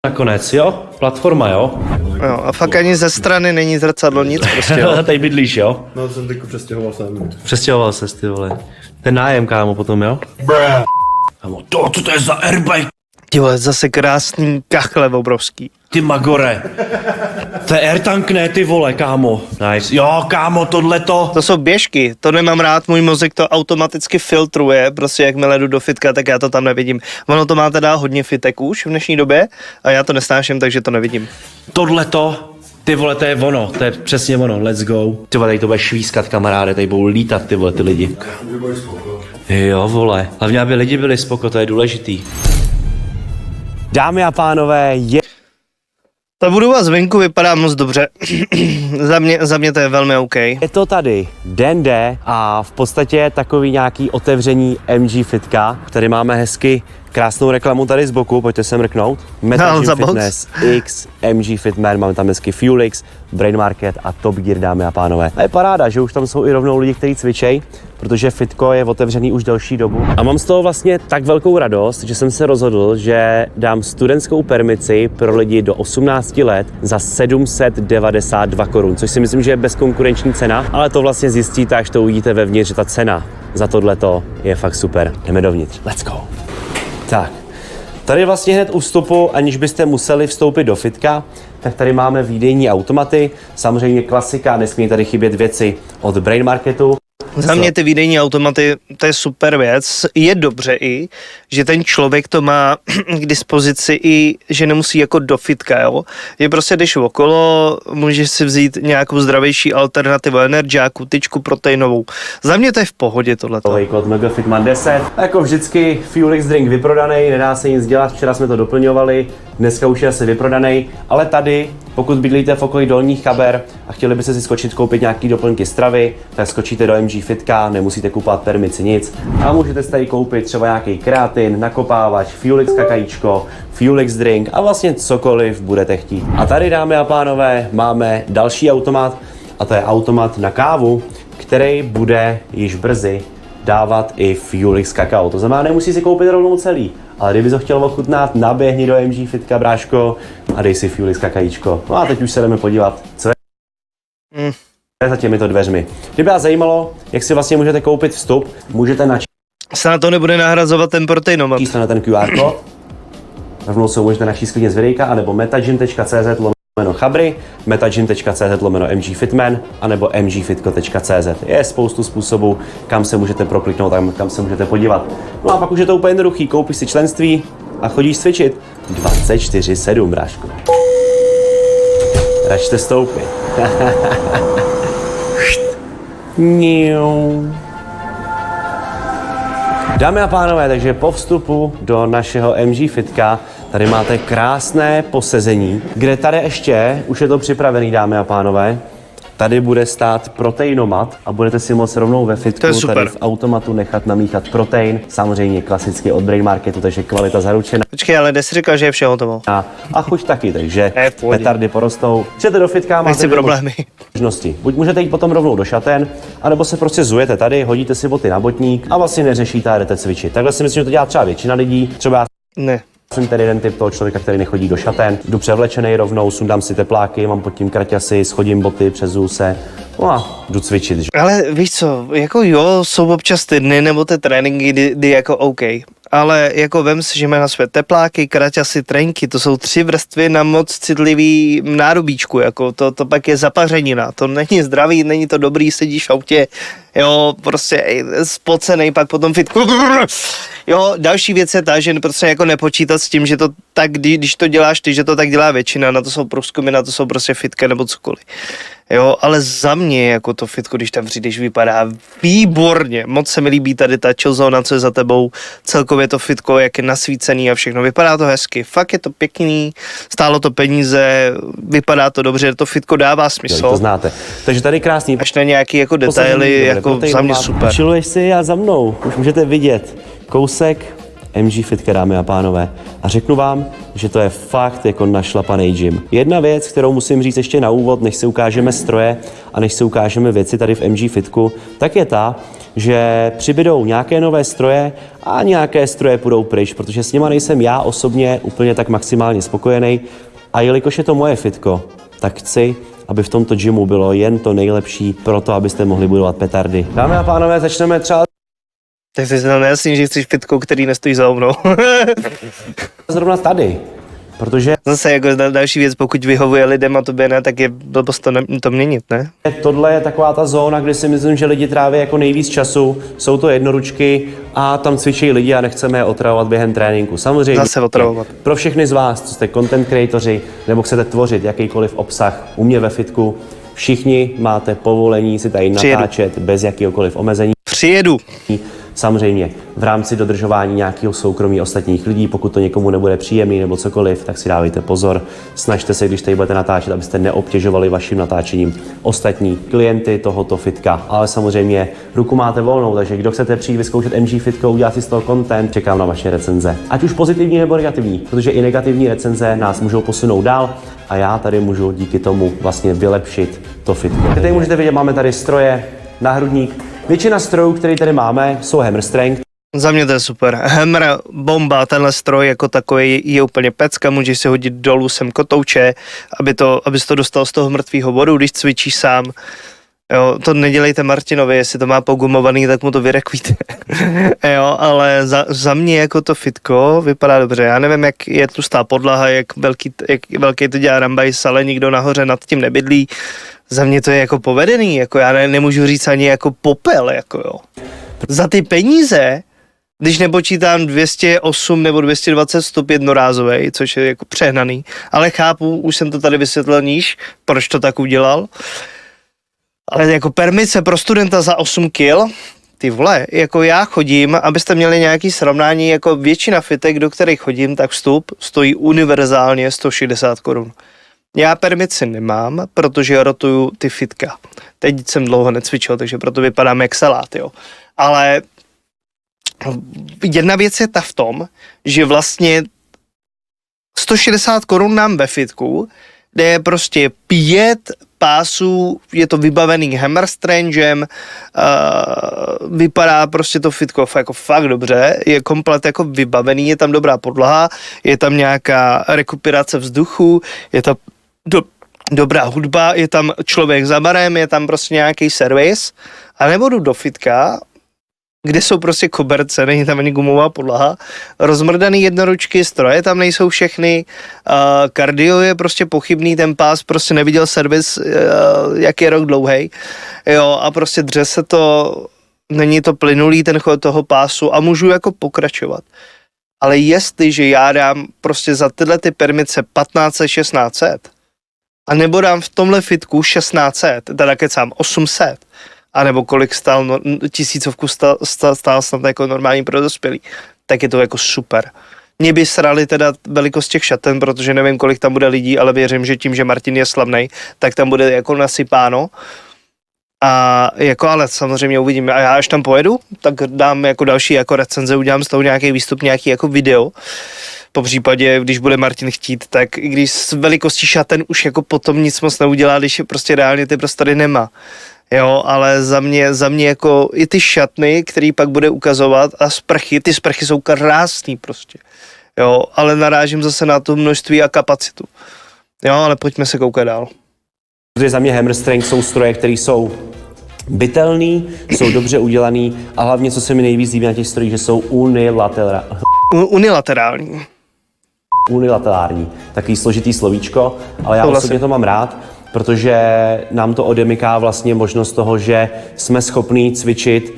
nakonec, jo? Platforma, jo? Jo, a fakt ani ze strany není zrcadlo, nic prostě. Jo. Tady bydlíš, jo? No, jsem teď přestěhoval sám. Přestěhoval ses, ty vole. Ten nájem, kámo, potom, jo? Kámo, co to je za airbike? Ty vole, zase krásný kachle obrovský. Ty magore. To je airtank, ne, ty vole, kámo. Nice. Jo, kámo, tohleto. To jsou běžky, to nemám rád, můj mozek to automaticky filtruje, prostě jakmile jdu do fitka, tak já to tam nevidím. Ono to má teda hodně fitek už v dnešní době a já to nesnáším, takže to nevidím. Tohleto. Ty vole, to je ono, to je přesně ono, let's go. Ty vole, tady to bude švískat, kamaráde, tady budou lítat, ty vole, ty lidi. Jo, vole, hlavně aby lidi byli spoko, to je důležitý. Dámy a pánové, Ta budova zvenku vypadá moc dobře. za mě to je velmi OK. je to tady den D a v podstatě takový nějaký otevření MG Fitka. Tady máme hezky krásnou reklamu tady z boku, pojďte sem mrknout. Meta Gym Fitness, X, MG Fitman, máme tam hezky Fuelix, Brain Market a Top Gear, dámy a pánové. A je paráda, že už tam jsou i rovnou lidi, kteří cvičej, protože fitko je otevřený už delší dobu. A mám z toho vlastně tak velkou radost, že jsem se rozhodl, že dám studentskou permici pro lidi do 18 let za 792 korun, což si myslím, že je bezkonkurenční cena, ale to vlastně zjistíte, až to uvidíte vevnitř, že ta cena za tohleto je fakt super. Jdeme dovnitř. Let's go. Tak, tady vlastně hned u vstupu, aniž byste museli vstoupit do fitka, tak tady máme výdejní automaty, samozřejmě klasika, nesmí tady chybět věci od Brain Marketu. Za mě ty výdejní automaty, to je super věc. Je dobře i, že ten člověk to má k dispozici i, že nemusí jako do fitka, jo. Je prostě, když okolo, můžeš si vzít nějakou zdravější alternativu energiáku, tyčku proteinovou. Za mě to je v pohodě tohleto. Kód Mega Fitman 10. A jako vždycky Fuelix drink vyprodaný, nedá se nic dělat, včera jsme to doplňovali, dneska už je asi vyprodaný, ale tady, pokud bydlíte v okolí Dolních Chaber a chtěli byste si skočit koupit nějaký doplňky stravy, tak skočíte do MG Fitka, nemusíte kupovat permici nic a můžete si tady koupit třeba nějaký kreatin, nakopávač, Fuelix kakajíčko, Fuelix drink a vlastně cokoliv budete chtít. A tady, dámy a pánové, máme další automat a to je automat na kávu, který bude již brzy dávat i Fuelix kakao. To znamená, nemusí si koupit rovnou celý, ale kdyby to chtěl ochutnat, naběhni do MG Fitka, bráško, a dej si Fuelix kakajíčko. No a teď už se jdeme podívat, co je za těmito dveřmi. Kdyby vás zajímalo, jak si vlastně můžete koupit vstup, můžete Se na to nebude nahrazovat ten proteinomat. načíst na ten QR kód. Rovnou se můžete načíst klidně z videjka, anebo metagym.cz/chabry, metagym.cz/mg Fitman, anebo mgfitko.cz. Je spoustu způsobů, kam se můžete prokliknout, kam se můžete podívat. No a pak už je to úplně jednoduchý, koupíš si členství a chodíš cvičit 24/7, bráško. Račte stoupit. Dámy a pánové, takže po vstupu do našeho MG Fitka tady máte krásné posezení, kde tady ještě, už je to připravený, dámy a pánové, tady bude stát proteinomat a budete si moct rovnou ve fitku tady v automatu nechat namíchat protein, samozřejmě klasicky od Brain Marketu, takže kvalita zaručená. Počkej, ale jsi říkal, že je vše hotovo. A chuť taky, takže petardy porostou. Chcete do fitka, máte problémy. možnosti. Buď můžete jít potom rovnou do šaten, anebo se prostě zujete tady, hodíte si boty na botník a vlastně neřešíte a jdete cvičit. Takhle si myslím, že to dělá třeba většina lidí. Třeba Ne. jsem tedy jeden typ toho člověka, který nechodí do šaten. Jdu převlečený rovnou, sundám si tepláky, mám pod tím kraťasy, schodím boty, přezuju se, no a jdu cvičit. Ale víš co, jako jo, jsou občas ty dny nebo ty tréninky, kdy jako OK. Ale jako vem si, že má na své tepláky, kraťasy, trenky, to jsou 3 vrstvy na moc citlivý nádobíčku, jako to pak je zapařenina, to není zdravý, není to dobrý, sedíš v autě, jo, prostě spocenej, pak potom fitku. Jo, další věc je ta, že prostě jako nepočítat s tím, že to tak, když to děláš ty, že to tak dělá většina, na to jsou průzkumy, na to jsou prostě fitka nebo cokoliv. Jo, ale za mě jako to fitko, když tam přijdeš, vypadá výborně. Moc se mi líbí tady ta chill zóna, co je za tebou, celkově to fitko, jak je nasvícený a všechno. Vypadá to hezky, fakt je to pěkný, stálo to peníze, vypadá to dobře, to fitko dává smysl. To znáte. Takže tady krásný. Až na nějaký jako detaily, jako za mě super. Chilluješ si a za mnou, už můžete vidět kousek MG Fitka, dámy a pánové. A řeknu vám, že to je fakt jako našlapaný gym. Jedna věc, kterou musím říct ještě na úvod, než se ukážeme stroje a než se ukážeme věci tady v MG Fitku, tak je ta, že přibydou nějaké nové stroje a nějaké stroje půjdou pryč, protože s nima nejsem já osobně úplně tak maximálně spokojený. A jelikož je to moje fitko, tak chci, aby v tomto gymu bylo jen to nejlepší pro to, abyste mohli budovat petardy. Dámy a pánové, začneme třeba Tak jsi tam nejasný, že chceš fitku, který nestojí za mnou. zrovna tady, protože Zase jako další věc, pokud vyhovuje lidem a tobě ne, tak je blbost to měnit, ne? tohle je taková ta zóna, kde si myslím, že lidi tráví jako nejvíc času, jsou to jednoručky a tam cvičí lidi a nechceme je otravovat během tréninku. Samozřejmě Zase otravovat. pro všechny z vás, co jste content creatoři nebo chcete tvořit jakýkoliv obsah u mě ve fitku, všichni máte povolení si tady Přijedu. natáčet bez jakýhokoliv omezení. Přijedu. Samozřejmě v rámci dodržování nějakého soukromí ostatních lidí, pokud to někomu nebude příjemný nebo cokoliv, tak si dávejte pozor. Snažte se, když tady budete natáčet, abyste neobtěžovali vaším natáčením ostatní klienty tohoto fitka. Ale samozřejmě ruku máte volnou, takže kdo chcete přijít vyzkoušet MG fitko, udělat si z toho content, čekám na vaše recenze. Ať už pozitivní nebo negativní, protože i negativní recenze nás můžou posunout dál a já tady můžu díky tomu vlastně vylepšit to fitko. Tady můžete vidět, máme tady stroje, náhrudník. Většina strojů, které tady máme, jsou hammer strength. Za mě to je super. Hammer, bomba, tenhle stroj jako takový je úplně pecka, můžeš si hodit dolů sem kotouče, abys to dostal z toho mrtvého bodu, když cvičíš sám. Jo, to nedělejte Martinovi, jestli to má pogumovaný, tak mu to vyrekvíte. Jo, ale za mě jako to fitko vypadá dobře. Já nevím, jak je tlustá podlaha, jak velký to dělá Rambajs, ale nikdo nahoře nad tím nebydlí. Za mě to je jako povedený, jako já nemůžu říct ani jako popel, jako jo. Za ty peníze, když nepočítám 208 nebo 220 vstup jednorázovej, což je jako přehnaný, ale chápu, už jsem to tady vysvětlil níž, proč to tak udělal. Ale jako permice pro studenta za 8 kil, ty vole, jako já chodím, abyste měli nějaký srovnání, jako většina fitek, do kterých chodím, tak vstup stojí univerzálně 160 korun. Já permici nemám, protože rotuju ty fitka. Teď jsem dlouho necvičil, takže proto vypadám jak salát, jo. Ale jedna věc je ta v tom, že vlastně 160 korun nám ve fitku, kde je prostě 5 pásů, je to vybavený hammer strangem, vypadá prostě to fitko jako fakt dobře, je komplet jako vybavený, je tam dobrá podlaha, je tam nějaká rekuperace vzduchu, je tam dobrá hudba, je tam člověk za barem, je tam prostě nějaký servis a nebudu do fitka, kde jsou prostě koberce, není tam ani gumová podlaha, rozmrdaný jednoručky, stroje tam nejsou všechny, kardio je prostě pochybný, ten pás prostě neviděl servis, jak je rok dlouhej, jo, a prostě dře se to, není to plynulý ten chod toho pásu a můžu jako pokračovat. Ale jestliže já dám prostě za tyhle ty permice 1500-1600 a nebo dám v tomhle fitku 1600, teda kecám 800, a nebo kolik stál, no, 1000 stál snad jako normální pro dospělý, tak je to jako super. Mě by srali teda velikost těch šaten, protože nevím, kolik tam bude lidí, ale věřím, že tím, že Martin je slavnej, tak tam bude jako nasypáno. A jako ale samozřejmě uvidíme. A já až tam pojedu, tak dám jako další jako recenze, udělám z toho nějaký výstup, nějaký jako video. Po případě, když bude Martin chtít, tak i když s velikostí šaten už jako potom nic moc neudělá, když prostě reálně ty prostory nemá. Jo, ale za mě jako i ty šatny, který pak bude ukazovat a sprchy, ty sprchy jsou krásný prostě. Jo, ale narážím zase na to množství a kapacitu. Jo, ale pojďme se koukat dál. Protože za mě hammer strength jsou stroje, které jsou bytelný, jsou dobře udělaný a hlavně, co se mi nejvíc líbí na těch strojích, že jsou unilaterální. Takový složitý slovíčko, ale já osobně to mám rád, protože nám to odemyká vlastně možnost toho, že jsme schopní cvičit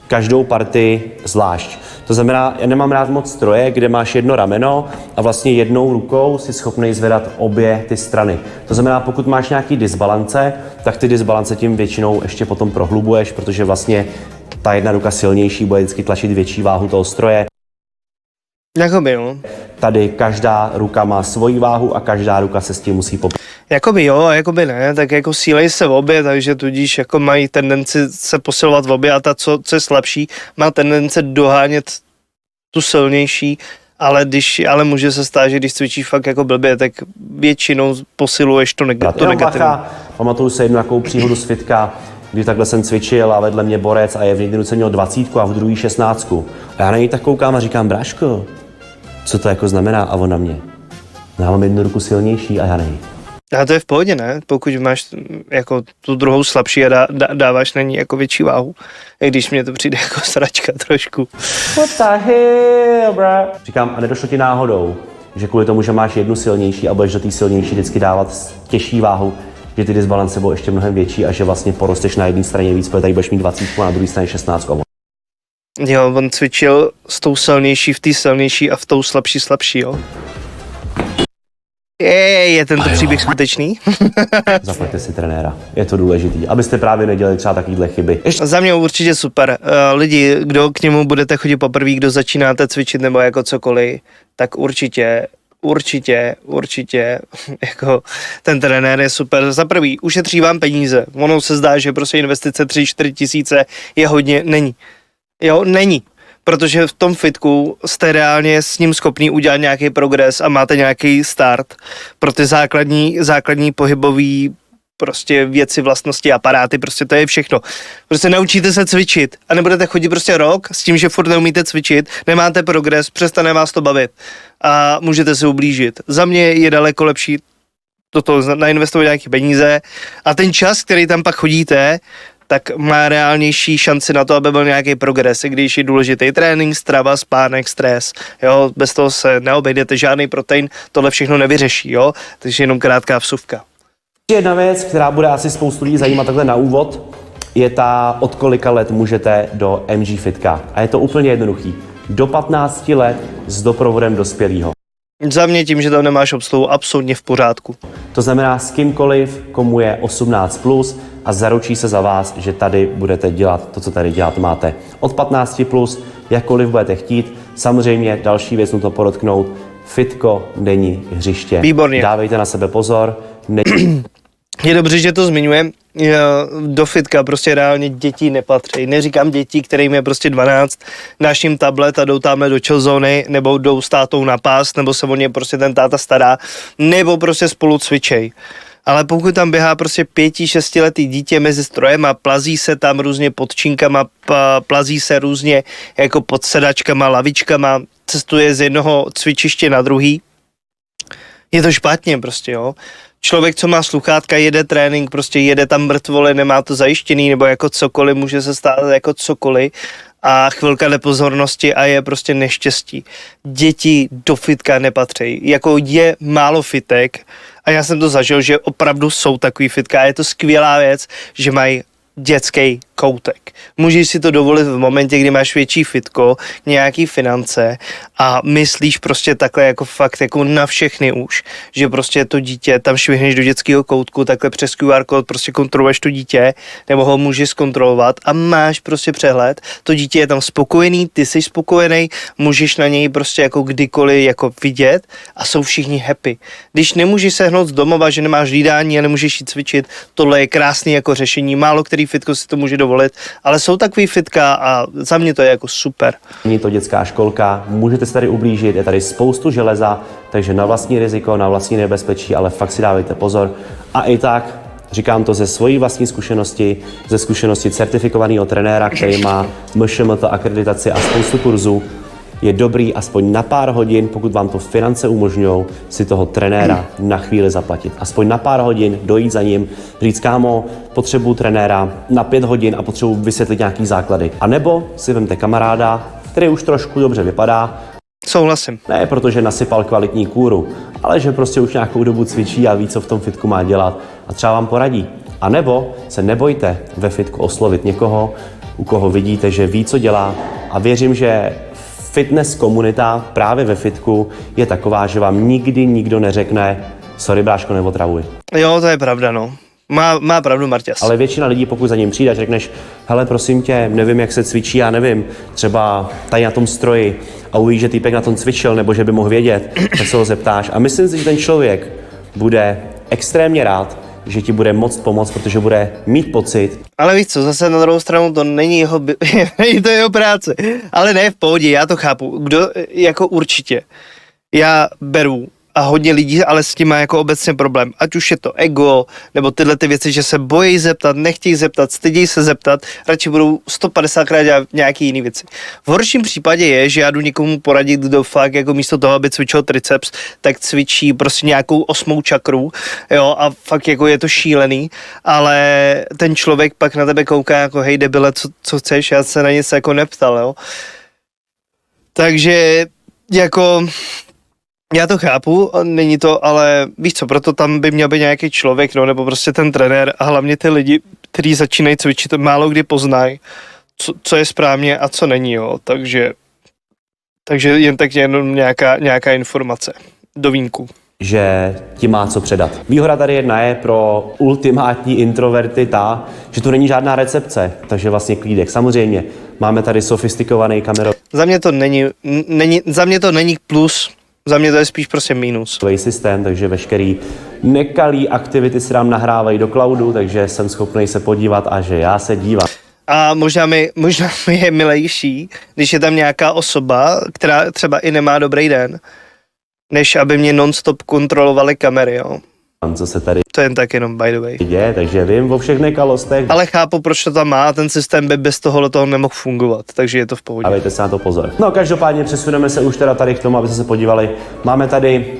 každou partii zvlášť. To znamená, já nemám rád moc stroje, kde máš jedno rameno a vlastně jednou rukou si schopný zvedat obě ty strany. To znamená, pokud máš nějaký disbalance, tak ty disbalance tím většinou ještě potom prohlubuješ, protože vlastně ta jedna ruka silnější bude vždycky tlačit větší váhu toho stroje. Jakoby, no. Tady každá ruka má svoji váhu a každá ruka se s tím musí poprat. Jakoby jo a jakoby ne, tak jako sílej se v obě, takže tudíž jako mají tendenci se posilovat v obě a ta, co je slabší, má tendenci dohánět tu silnější, ale může se stát, že když cvičíš fakt jako blbě, tak většinou posiluješ to negativní. Pamatuju se jednu takovou příhodu z fitka, kdy takhle jsem cvičil a vedle mě borec a je v jedné ruce měl 20 a v druhý 16. A já na něj tak koukám a říkám, bráško, co to jako znamená? A on na mě. Já mám jednu ruku silnější a já nej. A to je v pohodě, ne? Pokud máš jako tu druhou slabší a dáváš na ní jako větší váhu. I když mně to přijde jako sračka trošku. What the hell, bro? Říkám, a nedošlo ti náhodou, že kvůli tomu, že máš jednu silnější a budeš do té silnější vždycky dávat těžší váhu, že ty disbalance budou ještě mnohem větší a že vlastně porosteš na jedné straně víc, protože tady budeš mít 20 a na druhé straně 16. Jo, on cvičil s tou silnější v té silnější a v tou slabší, jo. Je tento příběh skutečný? Zaplaťte si trenéra, je to důležitý, abyste právě nedělali třeba takovýhle chyby. Za mě určitě super. Lidi, kdo k němu budete chodit poprvé, kdo začínáte cvičit nebo jako cokoliv, tak určitě, jako ten trenér je super. Za prvý, ušetří vám peníze. Ono se zdá, že prostě investice 3-4 tisíce je hodně, není. Jo, není. Protože v tom fitku jste reálně s ním schopný udělat nějaký progres a máte nějaký start pro ty základní pohybový prostě věci, vlastnosti, aparáty, prostě to je všechno. Prostě naučíte se cvičit a nebudete chodit prostě rok s tím, že furt neumíte cvičit, nemáte progres, přestane vás to bavit a můžete se ublížit. Za mě je daleko lepší do toho nainvestovat nějaké peníze a ten čas, který tam pak chodíte, tak má reálnější šanci na to, aby byl nějaký progres, i když je důležitý trénink, strava, spánek, stres, jo, bez toho se neobejdete, žádný protein tohle všechno nevyřeší, jo, takže jenom krátká vsuvka. Jedna věc, která bude asi spoustu lidí zajímat takhle na úvod, je ta, od kolika let můžete do MG Fitka. A je to úplně jednoduchý. Do 15 let s doprovodem dospělého. Za mě tím, že tam nemáš obsluhu, absolutně v pořádku. To znamená s kýmkoliv, komu je 18 plus a zaručí se za vás, že tady budete dělat to, co tady dělat máte. Od 15 plus, jakkoliv budete chtít. Samozřejmě další věc nutno podotknout, fitko není hřiště. Výborně. Dávejte na sebe pozor. Je dobře, že to zmiňuje. Do fitka prostě reálně děti nepatří. Neříkám děti, kterým je prostě 12, dáš jim tablet a jdou tamhle do chillzóny, nebo jdou s tátou na pás, nebo se o ně prostě ten táta stará, nebo prostě spolu cvičej. Ale pokud tam běhá prostě 5-6 letý dítě mezi strojem a plazí se tam různě pod činkama, plazí se různě jako pod sedačkama, lavičkama, cestuje z jednoho cvičiště na druhý, je to špatně prostě, jo. Člověk, co má sluchátka, jede trénink, prostě jede tam mrtvole, nemá to zajištěný, nebo jako cokoliv, může se stát jako cokoliv a chvilka nepozornosti a je prostě neštěstí. Děti do fitka nepatří. Jako je málo fitek a já jsem to zažil, že opravdu jsou takový fitka a je to skvělá věc, že mají dětský koutek. Můžeš si to dovolit v momentě, kdy máš větší fitko, nějaký finance a myslíš prostě takhle jako fakt jako na všechny už, že prostě to dítě, tam švihneš do dětského koutku, takhle přes QR kód prostě kontroluješ to dítě, nebo ho můžeš zkontrolovat a máš prostě přehled, to dítě je tam spokojený, ty jsi spokojený, můžeš na něj prostě jako kdykoliv jako vidět a jsou všichni happy. Když nemůžeš sehnout z domova, že nemáš jídání a nemůžeš jít cvičit, tohle je krásný jako řešení, málo který fitko si to může dovolit, ale jsou takový fitka a za mě to je jako super. Není to dětská školka, můžete se tady ublížit, je tady spoustu železa, takže na vlastní riziko, na vlastní nebezpečí, ale fakt si dávejte pozor. A i tak, říkám to ze svojí vlastní zkušenosti, ze zkušenosti certifikovaného trenéra, který má MŠMT akreditaci a spoustu kurzů, je dobrý aspoň na pár hodin, pokud vám to finance umožňují, si toho trenéra na chvíli zaplatit. Aspoň na pár hodin dojít za ním, říct, kámo, potřebuju trenéra na 5 hodin a potřebuji vysvětlit nějaký základy. A nebo si vemte kamaráda, který už trošku dobře vypadá. Souhlasím. Ne protože nasypal kvalitní kůru, ale že prostě už nějakou dobu cvičí a ví, co v tom fitku má dělat a třeba vám poradí. A nebo se nebojte ve fitku oslovit někoho, u koho vidíte, že ví, co dělá a věřím, že fitness komunita právě ve fitku je taková, že vám nikdy nikdo neřekne sorry bráško, neotravuj. Jo, to je pravda, no. Má pravdu Marťas. Ale většina lidí, pokud za ním přijde a řekneš, hele, prosím tě, nevím, jak se cvičí, já nevím, třeba tady na tom stroji a uvidíš, že týpek na tom cvičil, nebo že by mohl vědět, tak se ho zeptáš. A myslím si, že ten člověk bude extrémně rád, že ti bude moct pomoct, protože bude mít pocit. Ale víš co, zase na druhou stranu to není jeho, není to jeho práce. Ale ne, v pohodě, já to chápu. Kdo, jako určitě. Já beru a hodně lidí ale s tím má jako obecně problém. Ať už je to ego, nebo tyhle ty věci, že se bojí zeptat, nechtějí zeptat, stydějí se zeptat, radši budou 150krát dělat nějaký jiný věci. V horším případě je, že já jdu někomu poradit, kdo fakt jako místo toho, aby cvičil triceps, tak cvičí prostě nějakou 8. čakru, jo, a fakt jako je to šílený, ale ten člověk pak na tebe kouká jako hej debile, co chceš, já se na nic jako neptal, jo. Takže jako já to chápu, není to, ale víš co, proto tam by měl být nějaký člověk, no, nebo prostě ten trenér a hlavně ty lidi, kteří začínají cvičit, málo kdy poznají, co je správně a co není, jo, takže jen tak jenom nějaká informace do vínku. Že ti má co předat. Výhoda tady jedna je pro ultimátní introverty ta, že tu není žádná recepce, takže vlastně klídek. Samozřejmě máme tady sofistikovaný kamerový Za mě to není plus, za mě to je spíš prostě minus. systém, takže veškerý nekalý aktivity se nám nahrávají do cloudu, takže jsem schopný se podívat a že já se dívám. A možná mi je milejší, když je tam nějaká osoba, která třeba i nemá dobrý den, než aby mě non-stop kontrolovaly kamery, jo. Co se tady To jen tak jenom by the way. děje, takže vím o všech nekalostech. Ale chápu, proč to tam má a ten systém by bez toho nemohl fungovat, takže je to v pohodě. Dávejte se na to pozor. No každopádně přesuneme se už teda tady k tomu, abyste se podívali. Máme tady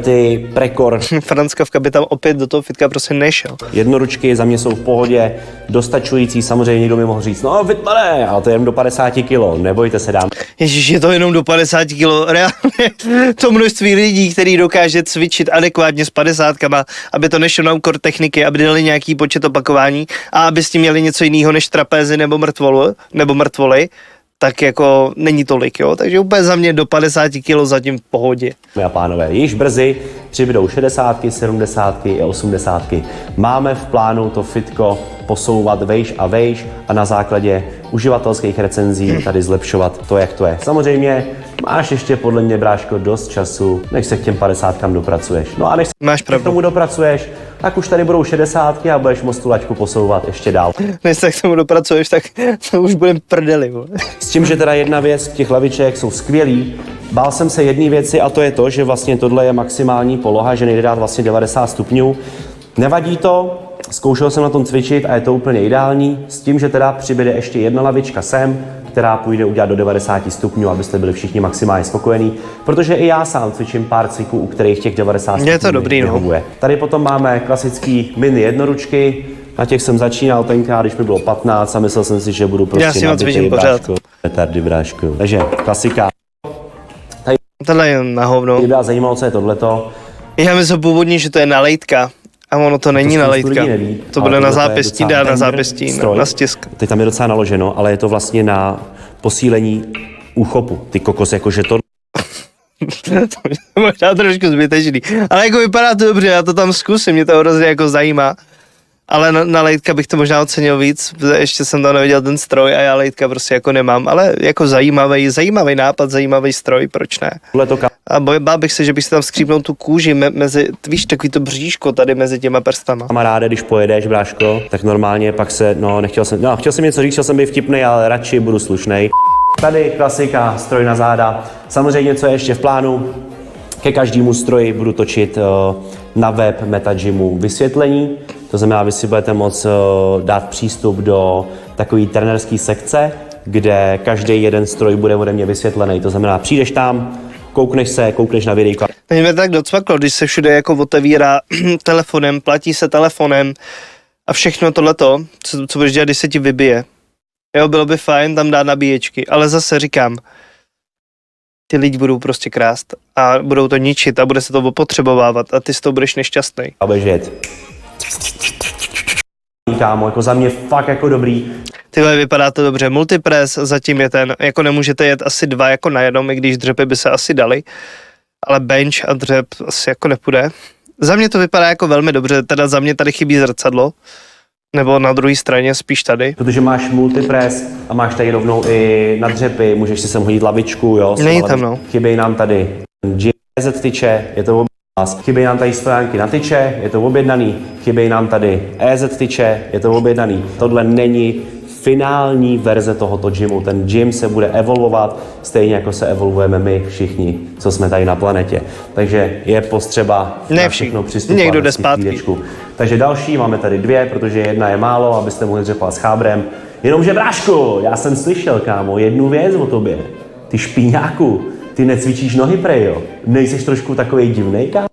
ty prekor. Franskavka by tam opět do toho fitka prostě nešel. Jednoručky za mě jsou v pohodě, dostačující. Samozřejmě někdo mi mohl říct, no fitmane, ale to je jen do 50 kg, nebojte se, dám. Ježíš, je to jenom do 50 kg. Reálně to množství lidí, který dokáže cvičit adekvátně s 50 kama, aby to nešlo na úkor techniky, aby dali nějaký počet opakování a aby s tím měli něco jiného než trapézy nebo mrtvoly, tak jako není tolik, jo. Takže úplně za mě do 50 kg zatím v pohodě. A pánové, již brzy přibydou 60, 70 i 80. Máme v plánu to fitko posouvat vejš a vejš a na základě uživatelských recenzí tady zlepšovat to, jak to je. Samozřejmě máš ještě podle mě, bráško, dost času, než se k těm 50 dopracuješ. No a než Máš se k pravdu. tomu dopracuješ, tak už tady budou 60 a budeš moct tu laťku posouvat ještě dál. Než se k tomu dopracuješ, tak to už budem prdeli, vole. S tím, že teda jedna věc, těch laviček jsou skvělý. Bál jsem se jedné věci a to je to, že vlastně tohle je maximální poloha, že nejde dát vlastně 90 stupňů. Nevadí to, zkoušel jsem na tom cvičit a je to úplně ideální, s tím, že teda přibyde ještě jedna lavička sem, která půjde udělat do 90 stupňů, abyste byli všichni maximálně spokojení, protože i já sám cvičím pár cviků, u kterých těch 90 stupňů Je to dobrý, no. vyhovuje. Tady potom máme klasický mini jednoručky, na těch jsem začínal tenkrát, když mi bylo 15 a myslel jsem si, že budu Já si prostě moc cvičím pořád. bráško. Petardy, bráško. Takže klasika. Tohle je na hovno. Mě byla zajímalo, co je tohleto. Já myslím původně, že to je nalejtka. A ono to není spoustu nalejtka. lidí neví, To ale bude na tohle je zápěstí, docela dá na tender zápěstí, stroj. na stisk. Teď tam je docela naloženo, ale je to vlastně na posílení úchopu. Ty kokos, jakože to... To je možná trošku zbytečný. Ale jako vypadá to dobře, já to tam zkusím, mě to hrozně jako zajímá. Ale na lejtka bych to možná ocenil víc, ještě jsem tam neviděl ten stroj a já lejtka prostě jako nemám, ale jako zajímavý nápad, zajímavý stroj, proč ne? Tohleto A bál bych se, že bych si tam skřípnul tu kůži mezi, víš, takový to bříško tady mezi těma prstama. kamaráde, když pojedeš, bráško, tak normálně pak se, chtěl jsem něco říct, chtěl jsem být vtipnej, ale radši budu slušnej. Tady klasika, stroj na záda. Samozřejmě, co je ještě v plánu, ke každému stroji budu točit na web MetaGymu vysvětlení. To znamená, vy si budete moct dát přístup do takové trenérské sekce, kde každý jeden stroj bude ode mě vysvětlený. To znamená, přijdeš tam, koukneš na videjko. Teď mě tak docvaklo, když se všude jako otevírá telefonem, platí se telefonem a všechno tohleto, co budeš dělat, když se ti vybije. Jo, bylo by fajn tam dát nabíječky, ale zase říkám, ty lidi budou prostě krást a budou to ničit a bude se to opotřebovávat a ty z toho budeš nešťastný. A běžet. Kámo, jako za mě fakt jako dobrý. Tyhle, vypadá to dobře. Multipress zatím je ten, jako nemůžete jet asi 2 jako na jednom, i když dřepy by se asi dali, ale bench a dřep asi jako nepůjde. Za mě to vypadá jako velmi dobře, teda za mě tady chybí zrcadlo, nebo na druhé straně spíš tady. Protože máš multipress a máš tady rovnou i na dřepy, můžeš si sem hodit lavičku, jo. Není tam, no. Chybějí nám tady GZ tyče, je to objednaný. Chybějí nám tady stojánky na tyče, je to objednaný. Chybějí nám tady EZ tyče, je to objednaný. Tohle není finální verze tohoto gymu. Ten gym se bude evolvovat, stejně jako se evolvujeme my všichni, co jsme tady na planetě. Takže je potřeba na všechno přistupovat. Někdo jde zpátky. Takže další, máme tady 2, protože jedna je málo, abyste mohli dřepat s chábrem. Jenomže bráško, já jsem slyšel, kámo, jednu věc o tobě. Ty špíňáku, ty necvičíš nohy, prej, jo? Nejseš trošku takovej divnej, kámo?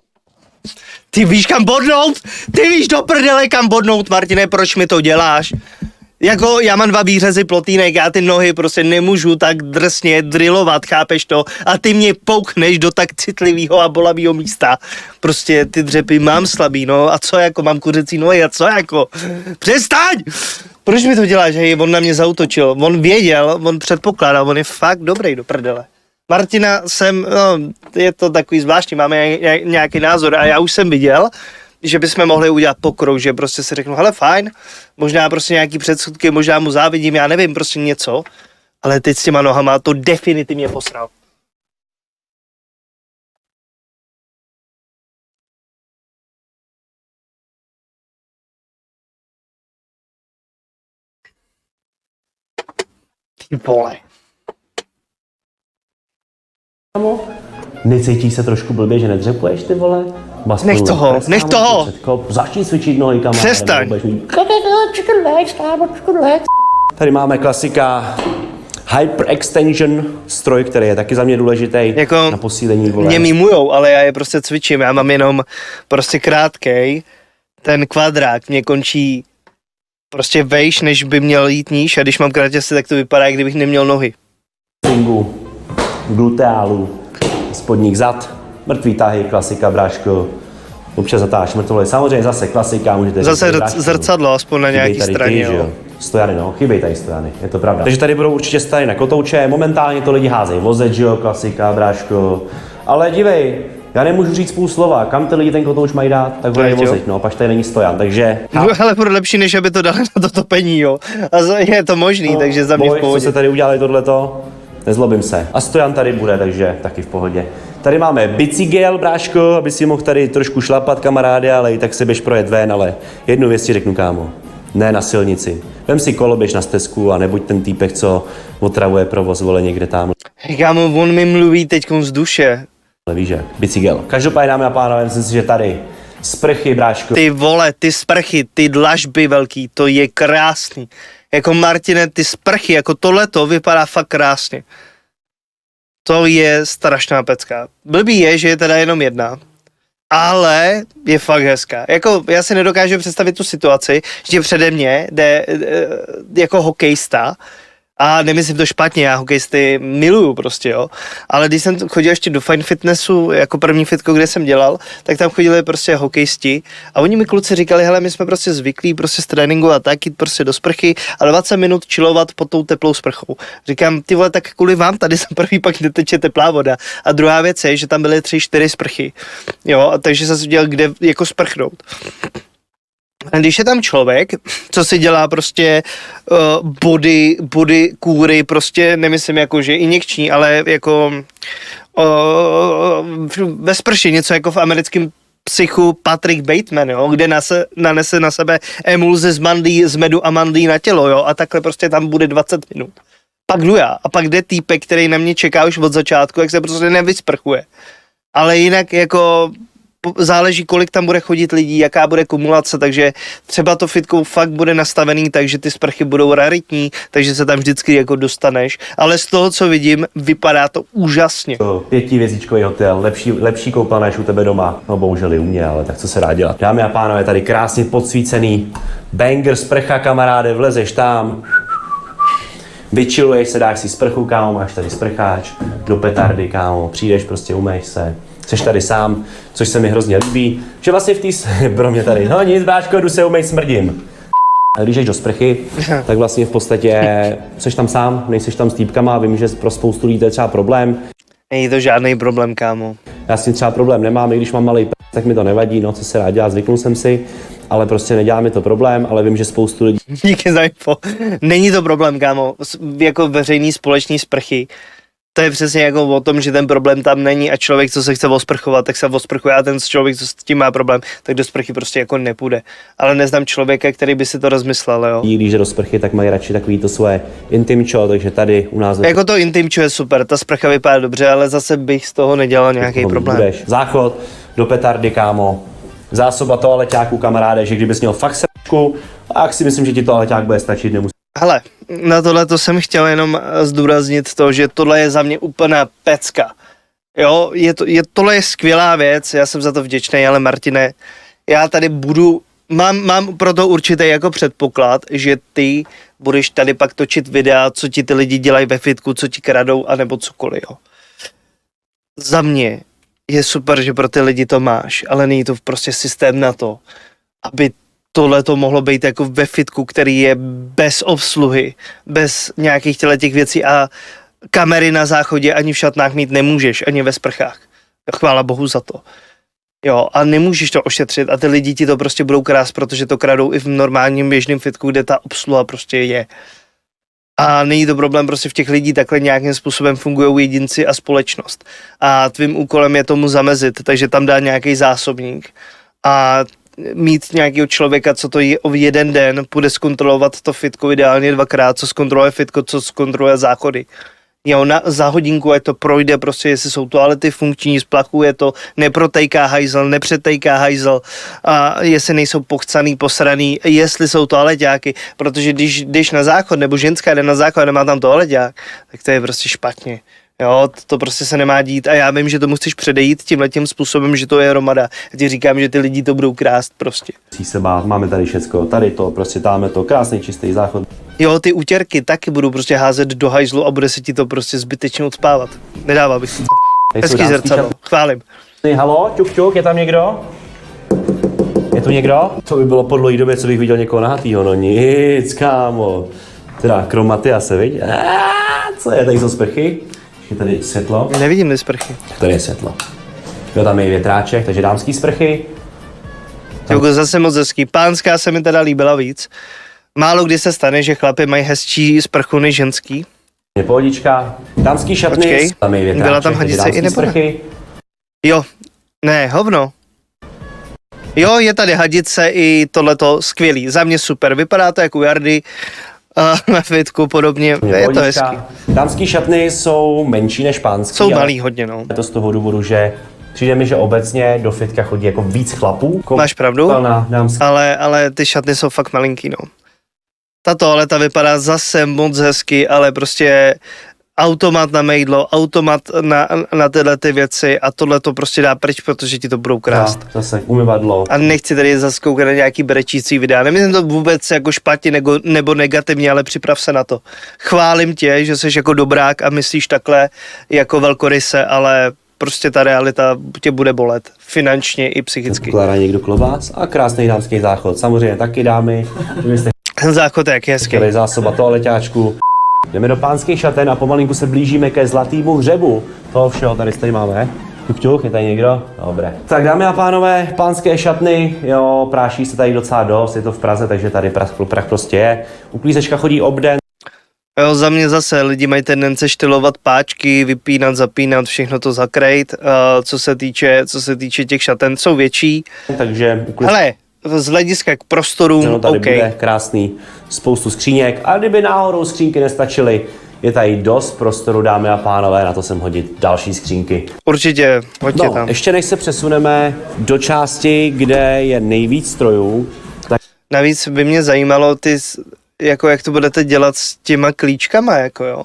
Ty víš kam bodnout? Ty víš do prdele kam bodnout, Martine, proč mi to děláš? Jako já mám 2 výřezy plotýnek, já ty nohy prostě nemůžu tak drsně drillovat, chápeš to? A ty mě poukneš do tak citlivého a bolavého místa. Prostě ty dřepy mám slabý, no a co jako, mám kuřecí nohy a co jako? Přestaň! Proč mi to děláš, hej, on na mě zautočil, on věděl, on předpokládal, on je fakt dobrý do prdele. Martina je to takový zvláštní, máme nějaký názor a já už jsem viděl, že bychom mohli udělat pokrok, že prostě si řeknu, hele fajn, možná prostě nějaký předsudky, možná mu závidím, já nevím, prostě něco, ale teď s těma nohama to definitivně posral. Ty vole. Necítíš se trošku blbě, že nedřepuješ, ty vole? Nech toho! Začni cvičit nohy, kamaráde. Přestaň! Tady máme klasika Hyperextension stroj, který je taky za mě důležitý jako na posílení, vole. Mě mimujou, ale já je prostě cvičím, já mám jenom prostě krátkej, ten kvadrák mě končí prostě vejš, než by měl jít níž a když mám krátěsy, tak to vypadá, jak kdybych neměl nohy. Gluteálu, spodních zad, mrtvý tahy, klasika, bráško. Občas zatáš mrtvoly. Samozřejmě zase klasika, můžete zase zrcadlo, aspoň na nějaký straně, jo. Stojany, no, chybějí tady stojany, je to pravda. Takže tady budou určitě stojany na kotouče, momentálně to lidi házejí vozec, jo, klasika, bráško. Ale dívej, já nemůžu říct půl slova, kam ty lidi ten kotouč mají dát, tak bude vozit, no, pak tady není stojan, takže... Ale bude lepší, než aby to dali na to topení, jo. A je to možný, takže za mě v pohodě. Co se tady udělali tohleto? Nezlobím se. A stojan tady bude, takže taky v pohodě. Tady máme bicygel, bráško, aby si mohl tady trošku šlapat, kamarády, ale i tak se běž projet ven, ale jednu věc ti řeknu, kámo. Ne na silnici. Vem si kolo, běž na stezku a nebuď ten týpek, co otravuje provoz, vole, někde tam. Kámo, on mi mluví teďkom z duše. Ale víš jak, bicygel. Každopádně, dámy a pánové, myslím si, že tady sprchy, bráško. Ty vole, ty sprchy, ty dlažby velký, to je krásný. Jako Martine, ty sprchy, jako tohleto vypadá fakt krásně. To je strašná pecka. Blbý je, že je teda jenom jedna, ale je fakt hezká. Jako já si nedokážu představit tu situaci, že přede mě jde jako hokejista, a nemyslím to špatně, já hokejisty miluju prostě, jo. Ale když jsem chodil ještě do Fine Fitnessu, jako první fitko, kde jsem dělal, tak tam chodili prostě hokejisti a oni mi kluci říkali, hele, my jsme prostě zvyklí prostě z tréninku a tak jít prostě do sprchy a 20 minut chillovat pod tou teplou sprchou. Říkám, ty vole, tak kvůli vám tady za první pak neteče teplá voda. A druhá věc je, že tam byly 3-4 sprchy, jo, takže jsem si udělal, kde jako sprchnout. A když je tam člověk, co si dělá prostě body kůry, prostě nemyslím jako, že injekční, ale jako ve sprši, něco jako v americkém Psychu Patrick Bateman, jo, kde nanese na sebe emulze z medu a mandlí na tělo, jo, a takhle prostě tam bude 20 minut. Pak jdu já a pak jde týpek, který na mě čeká už od začátku, jak se prostě nevysprchuje. Ale jinak jako záleží, kolik tam bude chodit lidí, jaká bude kumulace, takže třeba to fitko fakt bude nastavený, takže ty sprchy budou raritní, takže se tam vždycky jako dostaneš, ale z toho, co vidím, vypadá to úžasně. 5hvězdičkový hotel, lepší koupelna než u tebe doma, no bohužel i u mě, ale tak co se dá dělat. Dámy a pánové, tady krásně podsvícený banger sprcha, kamaráde, vlezeš tam, vyčiluješ se, dáš si sprchu, kámo, máš tady sprcháč, do petardy, kámo, přijdeš, prostě umejš se. Seš tady sám, což se mi hrozně líbí, že vlastně v té pro mě tady, no nic, bráško, jdu se umýt, smrdím. A když jdeš do sprchy, tak vlastně v podstatě seš tam sám, nejseš tam s týpkama, vím, že pro spoustu lidí to je třeba problém. Není to žádný problém, kámo. Já s tím třeba problém nemám, i když mám malý tak mi to nevadí, no co se dá dělat, zvyknul jsem si, ale prostě nedělá mi to problém, ale vím, že spoustu lidí... Díky za info. Není to problém, kámo, jako veřejný společný sprchy. To je přesně jako o tom, že ten problém tam není a člověk, co se chce osprchovat, tak se osprchuje a ten člověk, co s tím má problém, tak do sprchy prostě jako nepůjde. Ale neznám člověka, který by si to rozmyslel, jo. Když do sprchy, tak mají radši takový to svoje intimčo, takže tady u nás... Jako to intimčo je super, ta sprcha vypadá dobře, ale zase bych z toho nedělal nějaký problém. Budeš. Záchod do petardy, kámo. Zásoba toaleťáků, kamaráde, že kdybys měl fakt srčku, tak si myslím, že ti toaleťák bude stačit, nemusí. Hele, na tohle to jsem chtěl jenom zdůraznit to, že tohle je za mě úplná pecka. Jo, tohle je skvělá věc, já jsem za to vděčný, ale Martine, já tady mám proto určitý jako předpoklad, že ty budeš tady pak točit videa, co ti ty lidi dělají ve fitku, co ti kradou, anebo cokoliv, jo. Za mě je super, že pro ty lidi to máš, ale není to prostě systém na to, aby tohle to mohlo být jako ve fitku, který je bez obsluhy, bez nějakých těch věcí a kamery na záchodě ani v šatnách mít nemůžeš, ani ve sprchách. Chvála bohu za to. Jo, a nemůžeš to ošetřit a ty lidi ti to prostě budou krást, protože to kradou i v normálním běžném fitku, kde ta obsluha prostě je. A není to problém, prostě v těch lidí takhle nějakým způsobem fungují jedinci a společnost. A tvým úkolem je tomu zamezit, takže tam dá nějaký zásobník a mít nějakého člověka, co to je o jeden den, půjde zkontrolovat to fitko ideálně 2krát, co zkontroluje fitko, co zkontroluje záchody. Jo, za hodinku, ať to projde, prostě jestli jsou toalety funkční, splachuje to, neprotejká hajzel, nepřetejká hajzel, a jestli nejsou pochcaný, posraný, jestli jsou toaleťáky, protože když jdeš na záchod, nebo ženská jde na záchod a nemá tam toaleťák, tak to je prostě špatně. Jo, to prostě se nemá dít a já vím, že to musíš předejít tímhletím způsobem, že to je hromada. Já ti říkám, že ty lidi to budou krást prostě. Musí se bát, máme tady všecko, tady to, prostě dáme to, krásný čistý záchod. Jo, ty útěrky taky budou prostě házet do hajzlu a bude se ti to prostě zbytečně odspávat. Nedává bych si to. Hezký zrcadlo, chválím. Halo, ťuk, je tam někdo? Je tu někdo? To by bylo po dlouhé době, co bych viděl někoho nahatýho, no nic, kámo. Teda krom Matyase, viď? Co je, tady jsou sprchy? Je tady světlo. Nevidím ty sprchy. Tady je světlo. Jo, tam je větráček, takže dámský sprchy. Jugo, zase moc hezký. Pánská se mi teda líbila víc. Málo kdy se stane, že chlapi mají hezčí sprchu než ženský. Je pohodička. Dámský šatny. Počkej, tam je větráček, byla tam hadice i nebo sprchy. Jo, ne, hovno. Jo, je tady hadice i tohleto skvělý. Za mě super. Vypadá to jako u Jardy. Na fitku podobně, je to hezký. Dámský šatny jsou menší než pánský. Jsou malý hodně, no. Je to z toho důvodu, že přijde mi, že obecně do fitka chodí jako víc chlapů. Máš pravdu, ale ty šatny jsou fakt malinký, no. Ta toaleta vypadá zase moc hezky, ale prostě automat na mejdlo, automat na tyhle ty věci a tohle to prostě dá pryč, protože ti to budou krást. Zase umyvadlo. A nechci tady zase koukat na nějaký brečící videa. Nemyslím to vůbec jako špatně nebo negativně, ale připrav se na to. Chválím tě, že jsi jako dobrák a myslíš takhle jako velkoryse, ale prostě ta realita tě bude bolet. Finančně i psychicky. Pokládá někdo klobás a krásný dámský záchod. Samozřejmě taky dámy. Ten záchod je jak hezký. Tady zásoba toaleťáčku. Jdeme do pánských šaten a pomalinku se blížíme ke zlatýmu hřebu. Toho všeho tady máme. Tuk, je tady někdo? Dobré. Tak dámy a pánové, pánské šatny, jo, práší se tady docela dost, je to v Praze, takže tady prach prostě je. Uklízečka chodí obden. Jo, za mě zase lidi mají tendence štylovat páčky, vypínat, zapínat, všechno to zakrejt. Co se týče těch šaten, jsou větší. Takže hele, z hlediska k prostorům, tady OK. bude krásný, spoustu skříněk a kdyby náhodou skřínky nestačily, je tady dost prostoru, dámy a pánové, na to sem hodit další skřínky. Určitě, hoďte tam. Ještě než se přesuneme do části, kde je nejvíc strojů, tak... Navíc by mě zajímalo, jako jak to budete dělat s těma klíčkama, jako jo.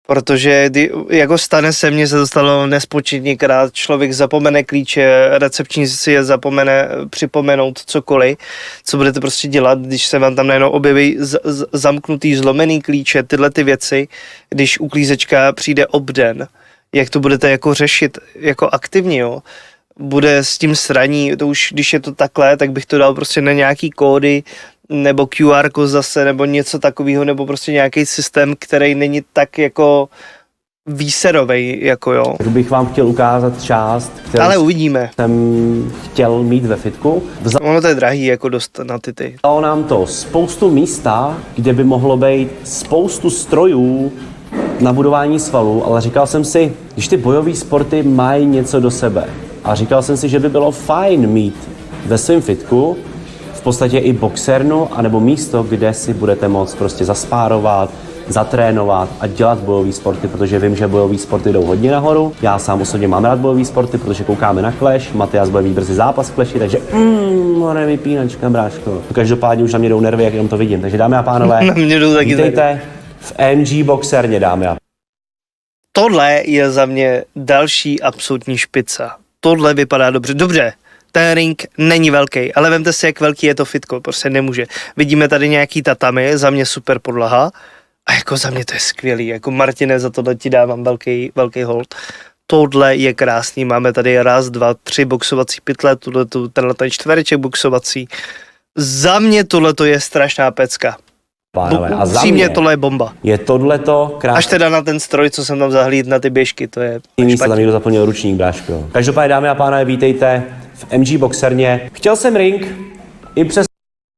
Protože jako stane se, mně se dostalo nespočetněkrát, člověk zapomene klíče, recepční si je zapomene připomenout cokoliv, co budete prostě dělat, když se vám tam najednou objeví zamknutý, zlomený klíče, tyhle ty věci, když uklízečka přijde obden, jak to budete jako řešit jako aktivně, jo. Bude s tím sraní, to už když je to takhle, tak bych to dal prostě na nějaký kódy, nebo QR zase, nebo něco takového, nebo prostě nějaký systém, který není tak jako výserovej, jako jo. Bych vám chtěl ukázat část, kterou ale uvidíme. Jsem chtěl mít ve fitku. Ono to je drahý, jako dost na ty. Dalo nám to spoustu místa, kde by mohlo být spoustu strojů na budování svalů, ale říkal jsem si, když ty bojové sporty mají něco do sebe. A říkal jsem si, že by bylo fajn mít ve svém fitku v podstatě i boxernu, anebo místo, kde si budete moct prostě zaspárovat, zatrénovat a dělat bojové sporty, protože vím, že bojové sporty jdou hodně nahoru. Já sám osobně mám rád bojové sporty, protože koukáme na Clash, Matyáš bude mít brzy zápas v Clashi, takže more vypínačka, bráško. Každopádně už na mě jdou nervy, jak jenom to vidím. Takže dámy a pánové, Na mě jdou taky vítejte v MG Boxerně, dámy a Tohle je za mě další absolutní špica. Tohle vypadá dobře. Dobře, ten ring není velký, ale vemte si, jak velký je to fitko, prostě nemůže. Vidíme tady nějaký tatami, za mě super podlaha a jako za mě to je skvělý. Jako Martine, za tohle ti dávám velký hold. Tohle je krásný, máme tady 1, 2, 3 boxovací pytle, tenhle ten čtvereček boxovací. Za mě tohle je strašná pecka. pánové. A za Přímě mě tohle je bomba. je tohleto krásné. Až teda na ten stroj, co jsem tam zahlídl na ty běžky, to je Místo tam špatně. někdo zaplnil ručník, bráško. Každopádně, dámy a pánové, vítejte v MG Boxerně. Chtěl jsem ring, i přesto,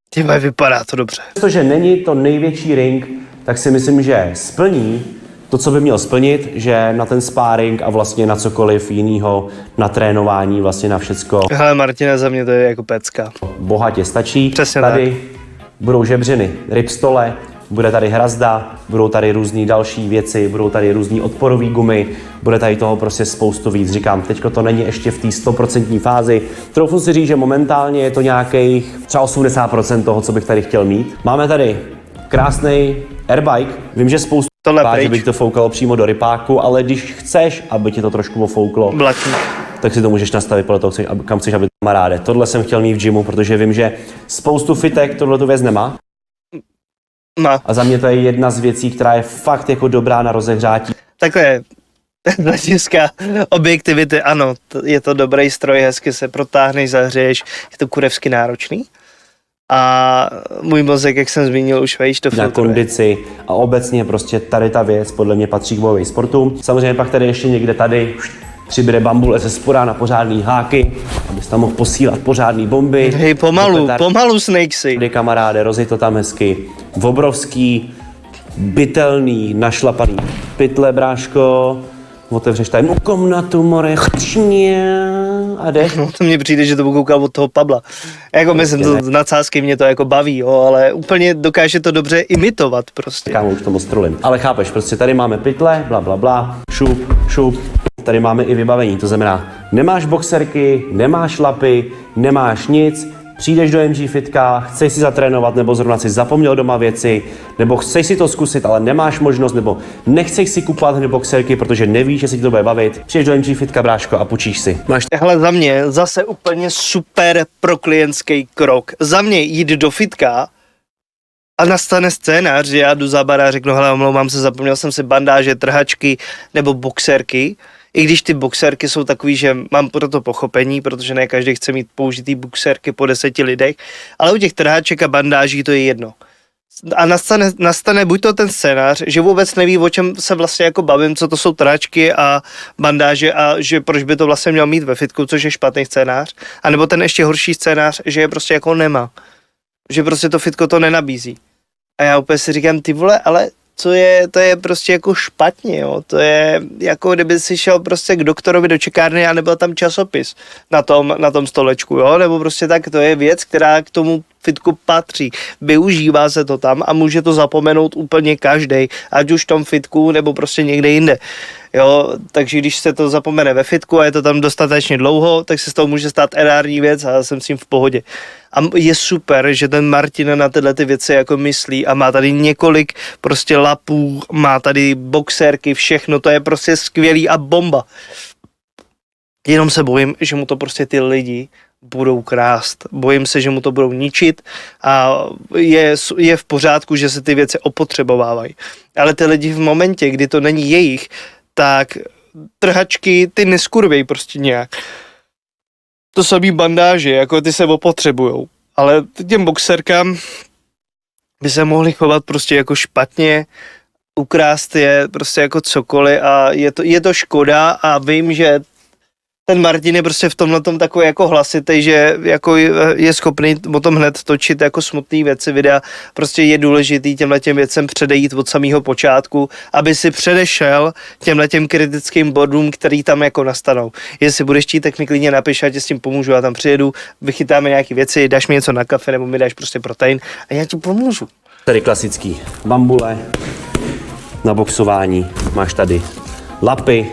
Tyhle, vypadá to dobře. že není to největší ring, tak si myslím, že splní to, co by měl splnit, že na ten sparring a vlastně na cokoliv jinýho, na trénování, vlastně na všecko Hele Martina, za mě to je jako pecka. bohatě stačí. Přesně tady budou žebřiny, ripstole, bude tady hrazda, budou tady různé další věci, budou tady různé odporové gumy, bude tady toho prostě spoustu víc. Říkám, teďko to není ještě v té 100% fázi. Troufnu si říct, že momentálně je to nějakých třeba 80% toho, co bych tady chtěl mít. Máme tady krásný airbike. Vím, že spoustu Tohle že pryč. by ti to foukalo přímo do rypáku, ale když chceš, aby ti to trošku ofouklo, Blatník. tak si to můžeš nastavit podle toho, kam chceš, aby kamaráde. Tohle jsem chtěl mít v gymu, protože vím, že spoustu fitek tohle tu věc nemá. No, A za mě to je jedna z věcí, která je fakt jako dobrá na rozehřátí. takhle, z hlediska objektivity, ano, je to dobrý stroj, hezky se protáhneš, zahřeješ, je to kurevsky náročný. A můj mozek, jak jsem zmínil, už vejíš to Na filtruje. kondici a obecně prostě tady ta věc podle mě patří k bojovým sportům. Samozřejmě pak tady ještě někde tady přibude bambule ze spora na pořádný háky, abys tam mohl posílat pořádný bomby. Hej, pomalu Snakesy. Tady kamaráde, rozej to tam hezky. Obrovský, bytelný, našlapaný pytle, bráško. Otevřeš tady komnatu, more, chčně a jdeš. No, to mně přijde, že to budu koukat od toho Pabla. Jako myslím, to z nadsázky mě to jako baví, jo, ale úplně dokáže to dobře imitovat prostě. Kámo, už to moc trolím. Ale chápeš, prostě tady máme pytle, bla, bla, bla, šup, šup. Tady máme i vybavení, to znamená, nemáš boxerky, nemáš lapy, nemáš nic, přijdeš do MG fitka, chceš si zatrénovat, nebo zrovna si zapomněl doma věci, nebo chceš si to zkusit, ale nemáš možnost, nebo nechceš si kupovat hned boxerky, protože nevíš, že se ti to bude bavit. Přijdeš do MG fitka, bráško, a půjčíš si. Máš Hele, za mě zase úplně super proklientský krok. Za mě jít do fitka a nastane scénář, že já jdu za bar a řeknu, hele, omlouvám se, zapomněl jsem si bandáže, trhačky nebo boxerky. I když ty boxerky jsou takový, že mám pro to pochopení, protože ne každý chce mít použitý boxerky po 10 lidech, ale u těch trháček a bandáží to je jedno. A nastane buď to ten scénář, že vůbec neví, o čem se vlastně jako bavím, co to jsou trháčky a bandáže a že proč by to vlastně měl mít ve fitku, což je špatný scénář, anebo ten ještě horší scénář, že je prostě jako nemá. Že prostě to fitko to nenabízí. A já úplně si říkám, ty vole, ale to je prostě jako špatně, jo. To je jako kdyby si šel prostě k doktorovi do čekárny a nebyl tam časopis na tom stolečku, jo, nebo prostě tak, to je věc, která k tomu fitku patří. Využívá se to tam a může to zapomenout úplně každej, ať už v tom fitku nebo prostě někde jinde. Jo, takže když se to zapomene ve fitku a je to tam dostatečně dlouho, tak se z toho může stát erární věc a já jsem s tím v pohodě. A je super, že ten Martin na tyhle ty věci jako myslí a má tady několik prostě lapů, má tady boxerky, všechno, to je prostě skvělý a bomba. Jenom se bojím, že mu to prostě ty lidi budou krást. Bojím se, že mu to budou ničit a je v pořádku, že se ty věci opotřebovávají. Ale ty lidi v momentě, kdy to není jejich, tak trhačky ty neskurvěj prostě nějak. To samý bandáže, jako ty se opotřebujou. Ale těm boxerkám by se mohli chovat prostě jako špatně, ukrást je prostě jako cokoliv a je to škoda a vím, že ten Martin je prostě v tomhletom takový jako hlasitý, že jako je schopný o tom hned točit jako smutné věci, videa. Prostě je důležitý těmhletěm věcem předejít od samého počátku, aby si předešel těmhletěm kritickým bodům, který tam jako nastanou. Jestli budeš chtít, tak mi klidně napiš, já ti s tím pomůžu, já tam přijedu, vychytáme nějaké věci, dáš mi něco na kafe nebo mi dáš prostě protein a já ti pomůžu. Tady klasický bambule na boxování, máš tady lapy,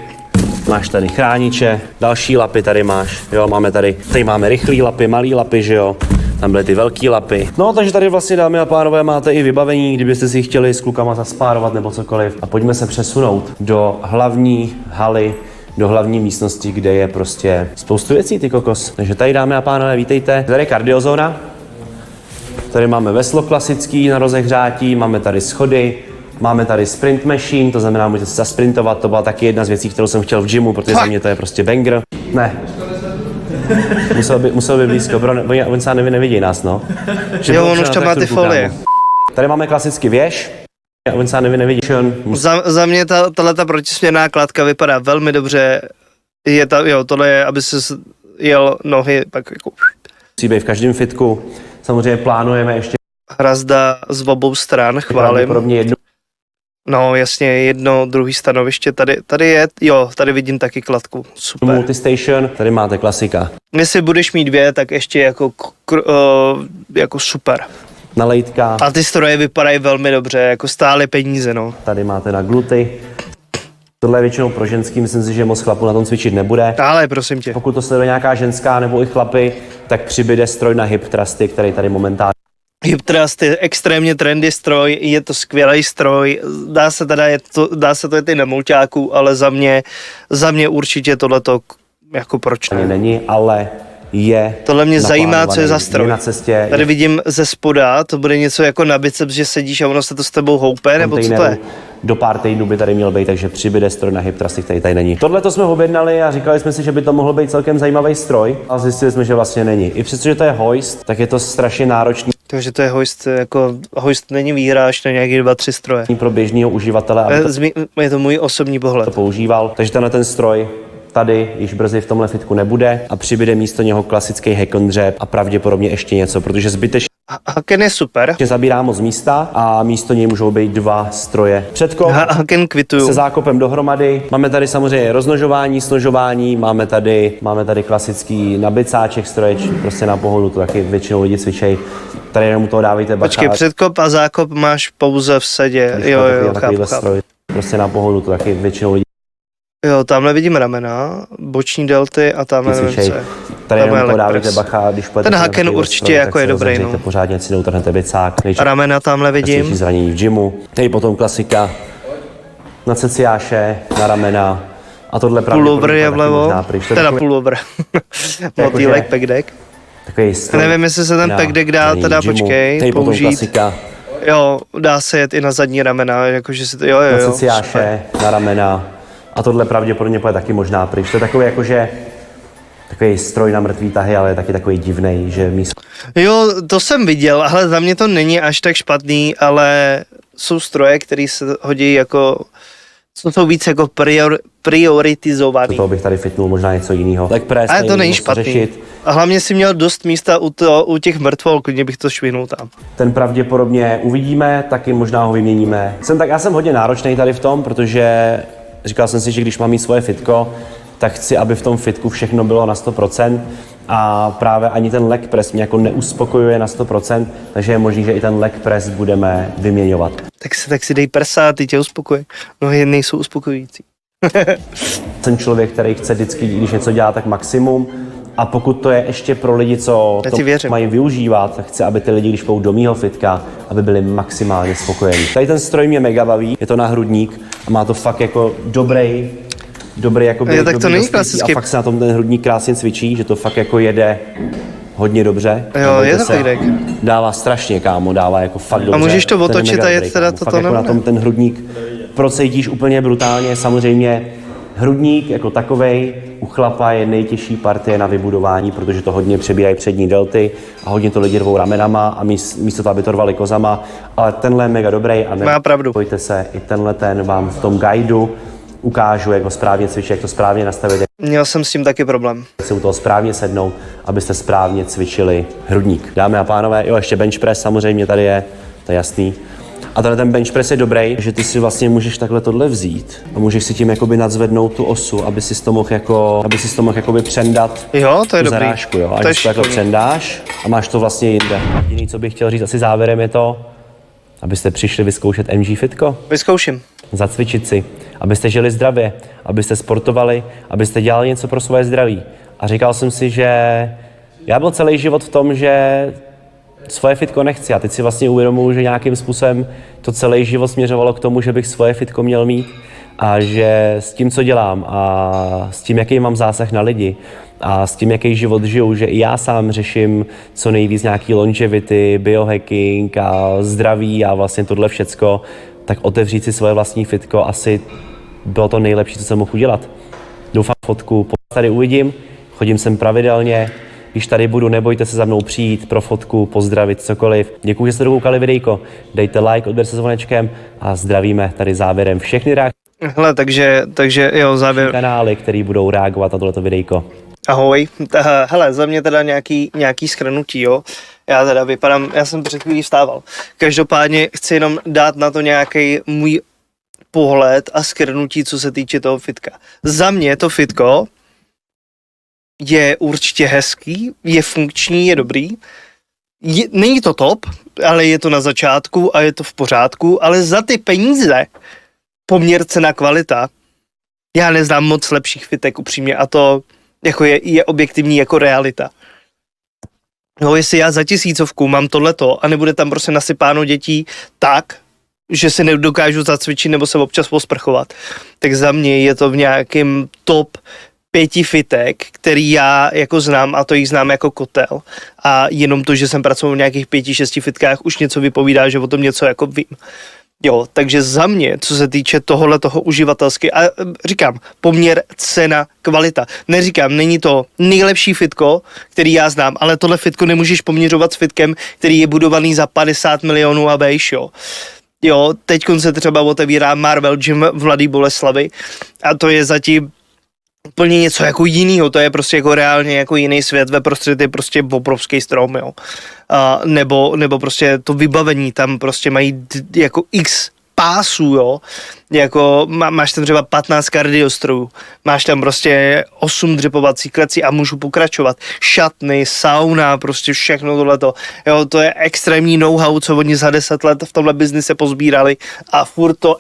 máš tady chrániče, další lapy tady máš, jo, tady máme rychlý lapy, malý lapy, že jo, tam byly ty velký lapy. No, takže tady vlastně, dámy a pánové, máte i vybavení, kdybyste si chtěli s klukama zaspárovat nebo cokoliv. A pojďme se přesunout do hlavní haly, do hlavní místnosti, kde je prostě spoustu věcí, ty kokos. Takže tady, dámy a pánové, vítejte. Tady je kardiozóna. Tady máme veslo klasický na rozehřátí, máme tady schody, máme tady sprint machine, to znamená, můžete se zasprintovat, to byla taky jedna z věcí, kterou jsem chtěl v gymu, protože za mě to je prostě banger. Ne. Musel by blízko, bro, oni se nevidí nás, no. Že jo, on už tam má ty folie. Tady máme klasický věž, oni se nevidí. Za mě tato protisměrná kladka vypadá velmi dobře, tohle je, aby se jel nohy, pak jako... Musí být v každém fitku, samozřejmě plánujeme ještě hrazda z obou stran, chválím. Jednu. No jasně, jedno, druhý stanoviště, tady vidím taky kladku, super. Multistation, tady máte klasika. Jestli budeš mít dvě, tak ještě jako super. Nalejtka. A ty stroje vypadají velmi dobře, jako stály peníze, no. Tady máte na gluty. Tohle je většinou pro ženský, myslím si, že moc chlapů na tom cvičit nebude. Ale prosím tě. Pokud to sleduje nějaká ženská nebo i chlapy, tak přibyde stroj na hip thrusty, který tady momentálně. Hip thrust je extrémně trendy stroj, je to skvělý stroj, dá se to jet i na mulťáku, ale za mě určitě tohleto jako proč ne. Není, ale je. Tohle mě zajímá, co je za stroj. Na cestě, tady vidím ze spoda, to bude něco jako na biceps, že sedíš a ono se to s tebou houpe, nebo co to je? Do pár týdnů by tady měl být, takže přibyde stroj na hip thrusty, který tady není. Tohle to jsme objednali a říkali jsme si, že by to mohl být celkem zajímavý stroj a zjistili jsme, že vlastně není. I přestože to je hoist, tak je to strašně náročný. Takže to je hoist, jako hoist není výhra až na nějaký 2-3 stroje. Pro běžného uživatele, aby je to můj osobní pohled. To používal, takže ten stroj tady již brzy v tomhle fitku nebude a přibyde místo něho klasický hacken dřep a pravděpodobně ještě něco, protože zbytečně hacken je super. Zabírá moc místa a místo něj můžou být 2 stroje. Předkop hacken kvituju. Se zákopem dohromady. Máme tady samozřejmě roznožování, složování, máme tady klasický nabicáček stroje, prostě na pohodu, to taky většinou lidi cvičej. Tady jenom u toho dávejte bacha. Počkej, předkop a zákop máš pouze v sedě. Jo, chápu. Stroj, prostě na pohodu, to taky většinou lidi. Jo, tamhle vidím ramena, boční delty a tamhle nevím co. Tady jenom to dávíte bacha, když půjdete. Ten hacken určitě stroj, jako je dobrý, no. Pořádně si neutrhnete bicák. Ramena tamhle vidím. Zranění v gymu. Tady potom klasika na ceciáše, na ramena. A tohle pullover je vlevo, teda pullover. Motýlek, pack deck. Nevím, jestli se ten pack deck dá teda, počkej, použít. Jo, dá se jet i na zadní ramena, jakože si to, jo. Na ceciáše, na ramena. A tohle pravděpodobně bude taky možná pryč. To je takový jakože takový stroj na mrtvý tahy, ale je taky takový divnej, že místo. Jo, to jsem viděl, ale za mě to není až tak špatný, ale jsou stroje, které se hodí jako, co jsou víc jako prioritizovaný. To bych tady fitnul možná něco jiného. Ale to není špatný. A hlavně si měl dost místa u těch mrtvol, klidně bych to švihnul tam. Ten pravděpodobně uvidíme, taky možná ho vyměníme. Já jsem hodně náročný tady v tom, protože říkal jsem si, že když mám mít svoje fitko, tak chci, aby v tom fitku všechno bylo na 100% a právě ani ten leg press mě jako neuspokojuje na 100%, takže je možný, že i ten leg press budeme vyměňovat. Tak si dej prsa, ty tě uspokojí. Nohy nejsou uspokojující. Jsem člověk, který chce vždycky, když něco dělá, tak maximum. A pokud to je ještě pro lidi, co to mají využívat, tak chci, aby ty lidi, když půjdou do mýho fitka, aby byli maximálně spokojení. Tady ten stroj mě mega baví, je to na hrudník a má to fakt jako dobrý jakoby, tak to není klasický. A fakt se na tom ten hrudník krásně cvičí, že to fakt jako jede hodně dobře. Jo, je to fakt. Dává strašně, kámo, dává jako fakt dobře. A můžeš to otočit a jet teda toto jako na tom ten hrudník procítíš úplně brutálně, samozřejmě. Hrudník jako takovej u chlapa je nejtěžší partie na vybudování, protože to hodně přebírají přední delty a hodně to lidi rvou ramenama a místo toho, aby to rvali kozama, ale tenhle je mega dobrý a nebojte se, i tenhle ten vám v tom guideu ukážu, jak ho správně cvičit, jak to správně nastavit, Měl jsem s tím taky problém. jak se u toho správně sednout, abyste správně cvičili hrudník. Dámy a pánové, jo, ještě bench press samozřejmě tady je, to je jasný. A tady ten bench press je dobrý, že ty si vlastně můžeš takhle tohle vzít a můžeš si tím jakoby nadzvednout tu osu, aby si to mohl jakoby přendat Jo, to je tu dobrý. zarážku, jo. A To je když to takhle šikovný. přendáš a máš to vlastně jinde. Jediný, co bych chtěl říct asi závěrem je to, abyste přišli vyzkoušet MG Fitko. Vyzkouším. Zacvičit si, abyste žili zdravě, abyste sportovali, abyste dělali něco pro svoje zdraví. A říkal jsem si, že já byl celý život v tom, že svoje fitko nechci. A teď si vlastně uvědomuji, že nějakým způsobem to celý život směřovalo k tomu, že bych svoje fitko měl mít a že s tím, co dělám a s tím, jaký mám zásah na lidi a s tím, jaký život žiju, že i já sám řeším co nejvíc nějaký longevity, biohacking a zdraví a vlastně tohle všecko, tak otevřít si svoje vlastní fitko asi bylo to nejlepší, co jsem mohl udělat. Doufám fotku, tady uvidím, chodím sem pravidelně, když tady budu, nebojte se za mnou přijít pro fotku, pozdravit, cokoliv. Děkuji, že jste dokoukali videjko, dejte like, odběr se zvonečkem a zdravíme tady závěrem všechny reakce Hele, takže jo, závěr. kanály, který budou reagovat na tohleto videjko. Ahoj, hele, za mě teda nějaký shrnutí, jo. Já teda vypadám, já jsem před chvílí vstával. Každopádně chci jenom dát na to nějaký můj pohled a shrnutí, co se týče toho fitka. Za mě to fitko je určitě hezký, je funkční, je dobrý. Není to top, ale je to na začátku a je to v pořádku, ale za ty peníze poměr cena kvalita, já neznám moc lepších fitek upřímně a to jako je objektivní jako realita. No, jestli já za 1000 mám tohleto a nebude tam prostě nasypáno dětí tak, že si nedokážu zacvičit nebo se občas posprchovat, tak za mě je to v nějakém top 5 fitek, který já jako znám a to jich znám jako kotel. A jenom to, že jsem pracoval v nějakých 5-6 fitkách, už něco vypovídá, že o tom něco jako vím. Jo, takže za mě, co se týče toho uživatelsky, a říkám, poměr cena, kvalita. Neříkám, není to nejlepší fitko, který já znám, ale tohle fitko nemůžeš poměřovat s fitkem, který je budovaný za 50 milionů a vejš, jo. Jo, teďkon se třeba otevírá Marvel Gym v Mladý Boleslavi a to je zatím úplně něco jako jinýho, to je prostě jako reálně jako jiný svět, ve prostředí je prostě obrovský strom, jo. Nebo prostě to vybavení, tam prostě mají jako x pásů, jo, jako máš tam třeba 15 kardiostrojů, máš tam prostě 8 dřepovací klecí a můžu pokračovat, šatny, sauna, prostě všechno tohleto, jo, to je extrémní know-how, co oni za 10 let v tomhle biznise pozbírali a furt to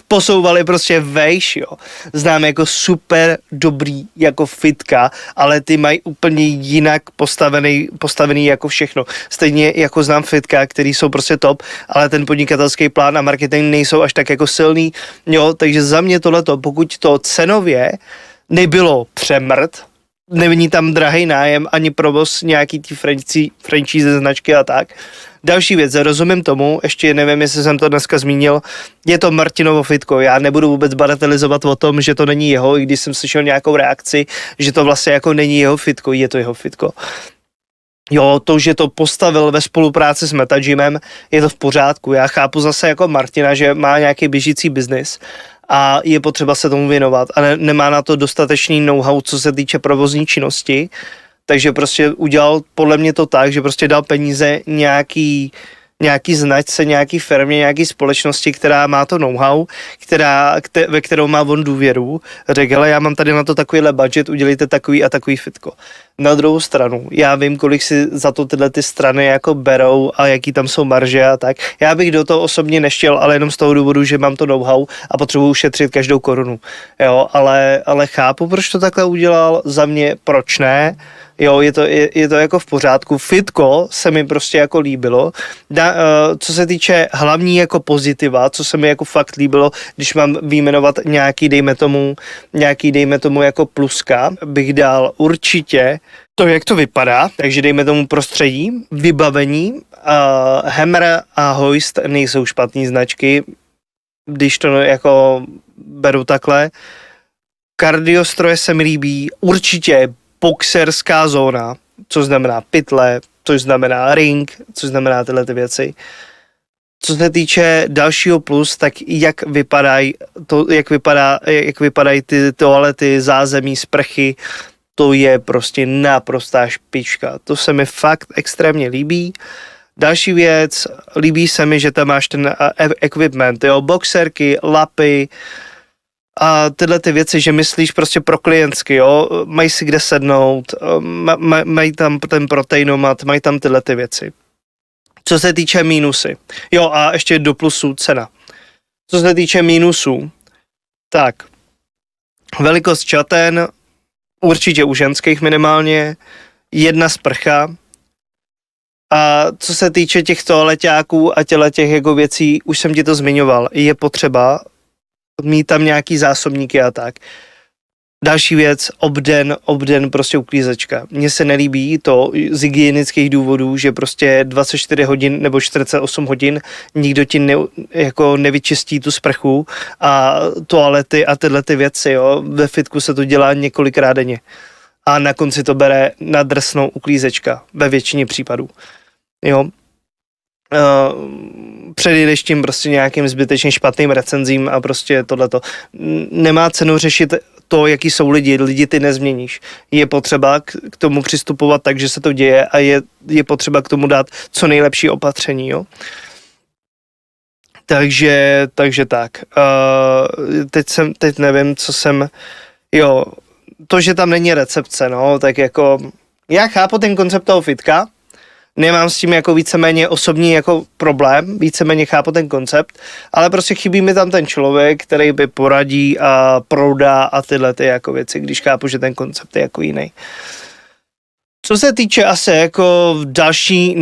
posouvali prostě vejš, jo. Znám jako super dobrý jako fitka, ale ty mají úplně jinak postavený jako všechno. Stejně jako znám fitka, který jsou prostě top, ale ten podnikatelský plán a marketing nejsou až tak jako silný, jo, takže za mě tohleto, pokud to cenově nebylo přemrt, není tam drahý nájem ani provoz nějaký ty franchise značky a tak. Další věc, rozumím tomu, ještě nevím, jestli jsem to dneska zmínil, je to Martinovo fitko, já nebudu vůbec bagatelizovat o tom, že to není jeho, i když jsem slyšel nějakou reakci, že to vlastně jako není jeho fitko, je to jeho fitko. Jo, to, že to postavil ve spolupráci s MetaGymem, je to v pořádku. Já chápu zase jako Martina, že má nějaký běžící biznis a je potřeba se tomu věnovat a nemá na to dostatečný know-how, co se týče provozní činnosti, takže prostě udělal podle mě to tak, že prostě dal peníze nějaký značce, nějaký firmě, nějaký společnosti, která má to know-how, ve kterou má on důvěru. Řekl, ale já mám tady na to takovýhle budget, udělejte takový a takový fitko. Na druhou stranu, já vím, kolik si za to tyhle ty strany jako berou a jaký tam jsou marže a tak. Já bych do toho osobně neštěl, ale jenom z toho důvodu, že mám to know-how a potřebuji šetřit každou korunu. Jo, ale chápu, proč to takhle udělal, za mě proč ne. Jo, je to jako v pořádku. Fitko se mi prostě jako líbilo. Co se týče hlavní jako pozitiva, co se mi jako fakt líbilo, když mám vyjmenovat nějaký, dejme tomu jako pluska, bych dal určitě to, jak to vypadá, takže dejme tomu prostředí, vybavení, Hammer a Hoist nejsou špatný značky, když to jako beru takhle. Kardiostroje se mi líbí, určitě boxerská zóna, což znamená pytle, což znamená ring, což znamená tyhle ty věci. Co se týče dalšího plus, tak jak vypadají ty toalety, zázemí, sprchy, to je prostě naprostá špička. To se mi fakt extrémně líbí. Další věc, líbí se mi, že tam máš ten equipment, jo, boxerky, lapy a tyhle ty věci, že myslíš prostě pro klientsky, jo, mají si kde sednout, mají tam ten proteinomat, mají tam tyhle ty věci. Co se týče mínusy, jo a ještě do plusu cena. Co se týče mínusů, tak velikost čaten, určitě u ženských minimálně, jedna sprcha. A co se týče těch toaleťáků a těch jako věcí, už jsem ti to zmiňoval, je potřeba mít tam nějaký zásobníky a tak. Další věc, obden prostě uklízečka. Mně se nelíbí to z hygienických důvodů, že prostě 24 hodin nebo 48 hodin nikdo ti nevyčistí tu sprchu a toalety a tyhle ty věci, jo. Ve fitku se to dělá několikrát denně. A na konci to bere na drsnou uklízečka ve většině případů. Jo. Předjdeš tím prostě nějakým zbytečně špatným recenzím a prostě tohleto. Nemá cenu řešit to, jaký jsou lidi ty nezměníš. Je potřeba k tomu přistupovat tak, že se to děje a je potřeba k tomu dát co nejlepší opatření, jo. Takže tak. Teď nevím, co jsem, jo, to, že tam není recepce, no, tak jako, já chápu ten koncept toho fitka, nemám s tím jako víceméně osobní jako problém, víceméně chápu ten koncept, ale prostě chybí mi tam ten člověk, který by poradí a prodá a tyhle ty jako věci, když chápu, že ten koncept je jako jiný. Co se týče asi jako další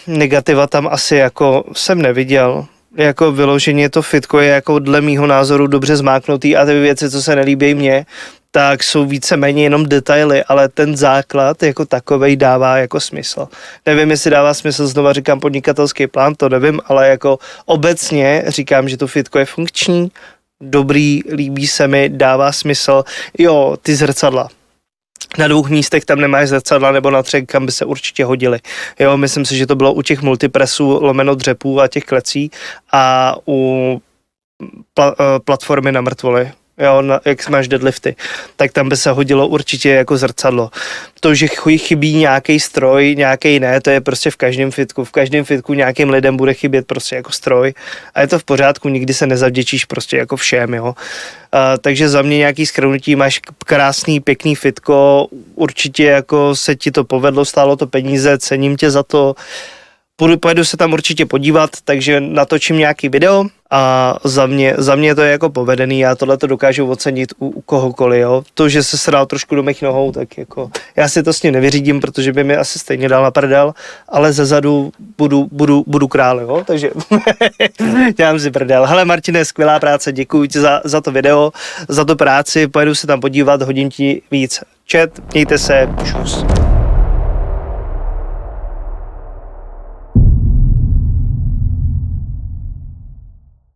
negativa tam asi jako jsem neviděl. Jako vyloženě to fitko je jako dle mýho názoru dobře zmáknutý a ty věci, co se nelíbí mně, tak jsou víceméně jenom detaily, ale ten základ jako takovej dává jako smysl. Nevím, jestli dává smysl, znova říkám podnikatelský plán, to nevím, ale jako obecně říkám, že to fitko je funkční, dobrý, líbí se mi, dává smysl. Jo, ty zrcadla. Na 2 místech tam nemáš zrcadla nebo na 3, kam by se určitě hodily. Jo, myslím si, že to bylo u těch multipresů, lomeno dřepů a těch klecí a u platformy na mrtvoli. Jo, jak máš deadlifty, tak tam by se hodilo určitě jako zrcadlo. To, že chybí nějaký stroj, nějaký ne, to je prostě v každém fitku. V každém fitku nějakým lidem bude chybět prostě jako stroj a je to v pořádku, nikdy se nezavděčíš prostě jako všem, jo. Takže za mě nějaký shrnutí, máš krásný, pěkný fitko, určitě jako se ti to povedlo, stálo to peníze, cením tě za to. Pojedu se tam určitě podívat, takže natočím nějaký video a za mě to je jako povedený, já tohle to dokážu ocenit u kohokoliv, jo. To, že se sral trošku do mých nohou, tak jako já si to s ním nevyřídím, protože by mi asi stejně dal na prdel, ale zezadu budu král, jo, takže dělám si prdel. Hele Martine, skvělá práce, děkuji ti za to video, za tu práci, pojedu se tam podívat, hodím ti víc chat, mějte se, čus.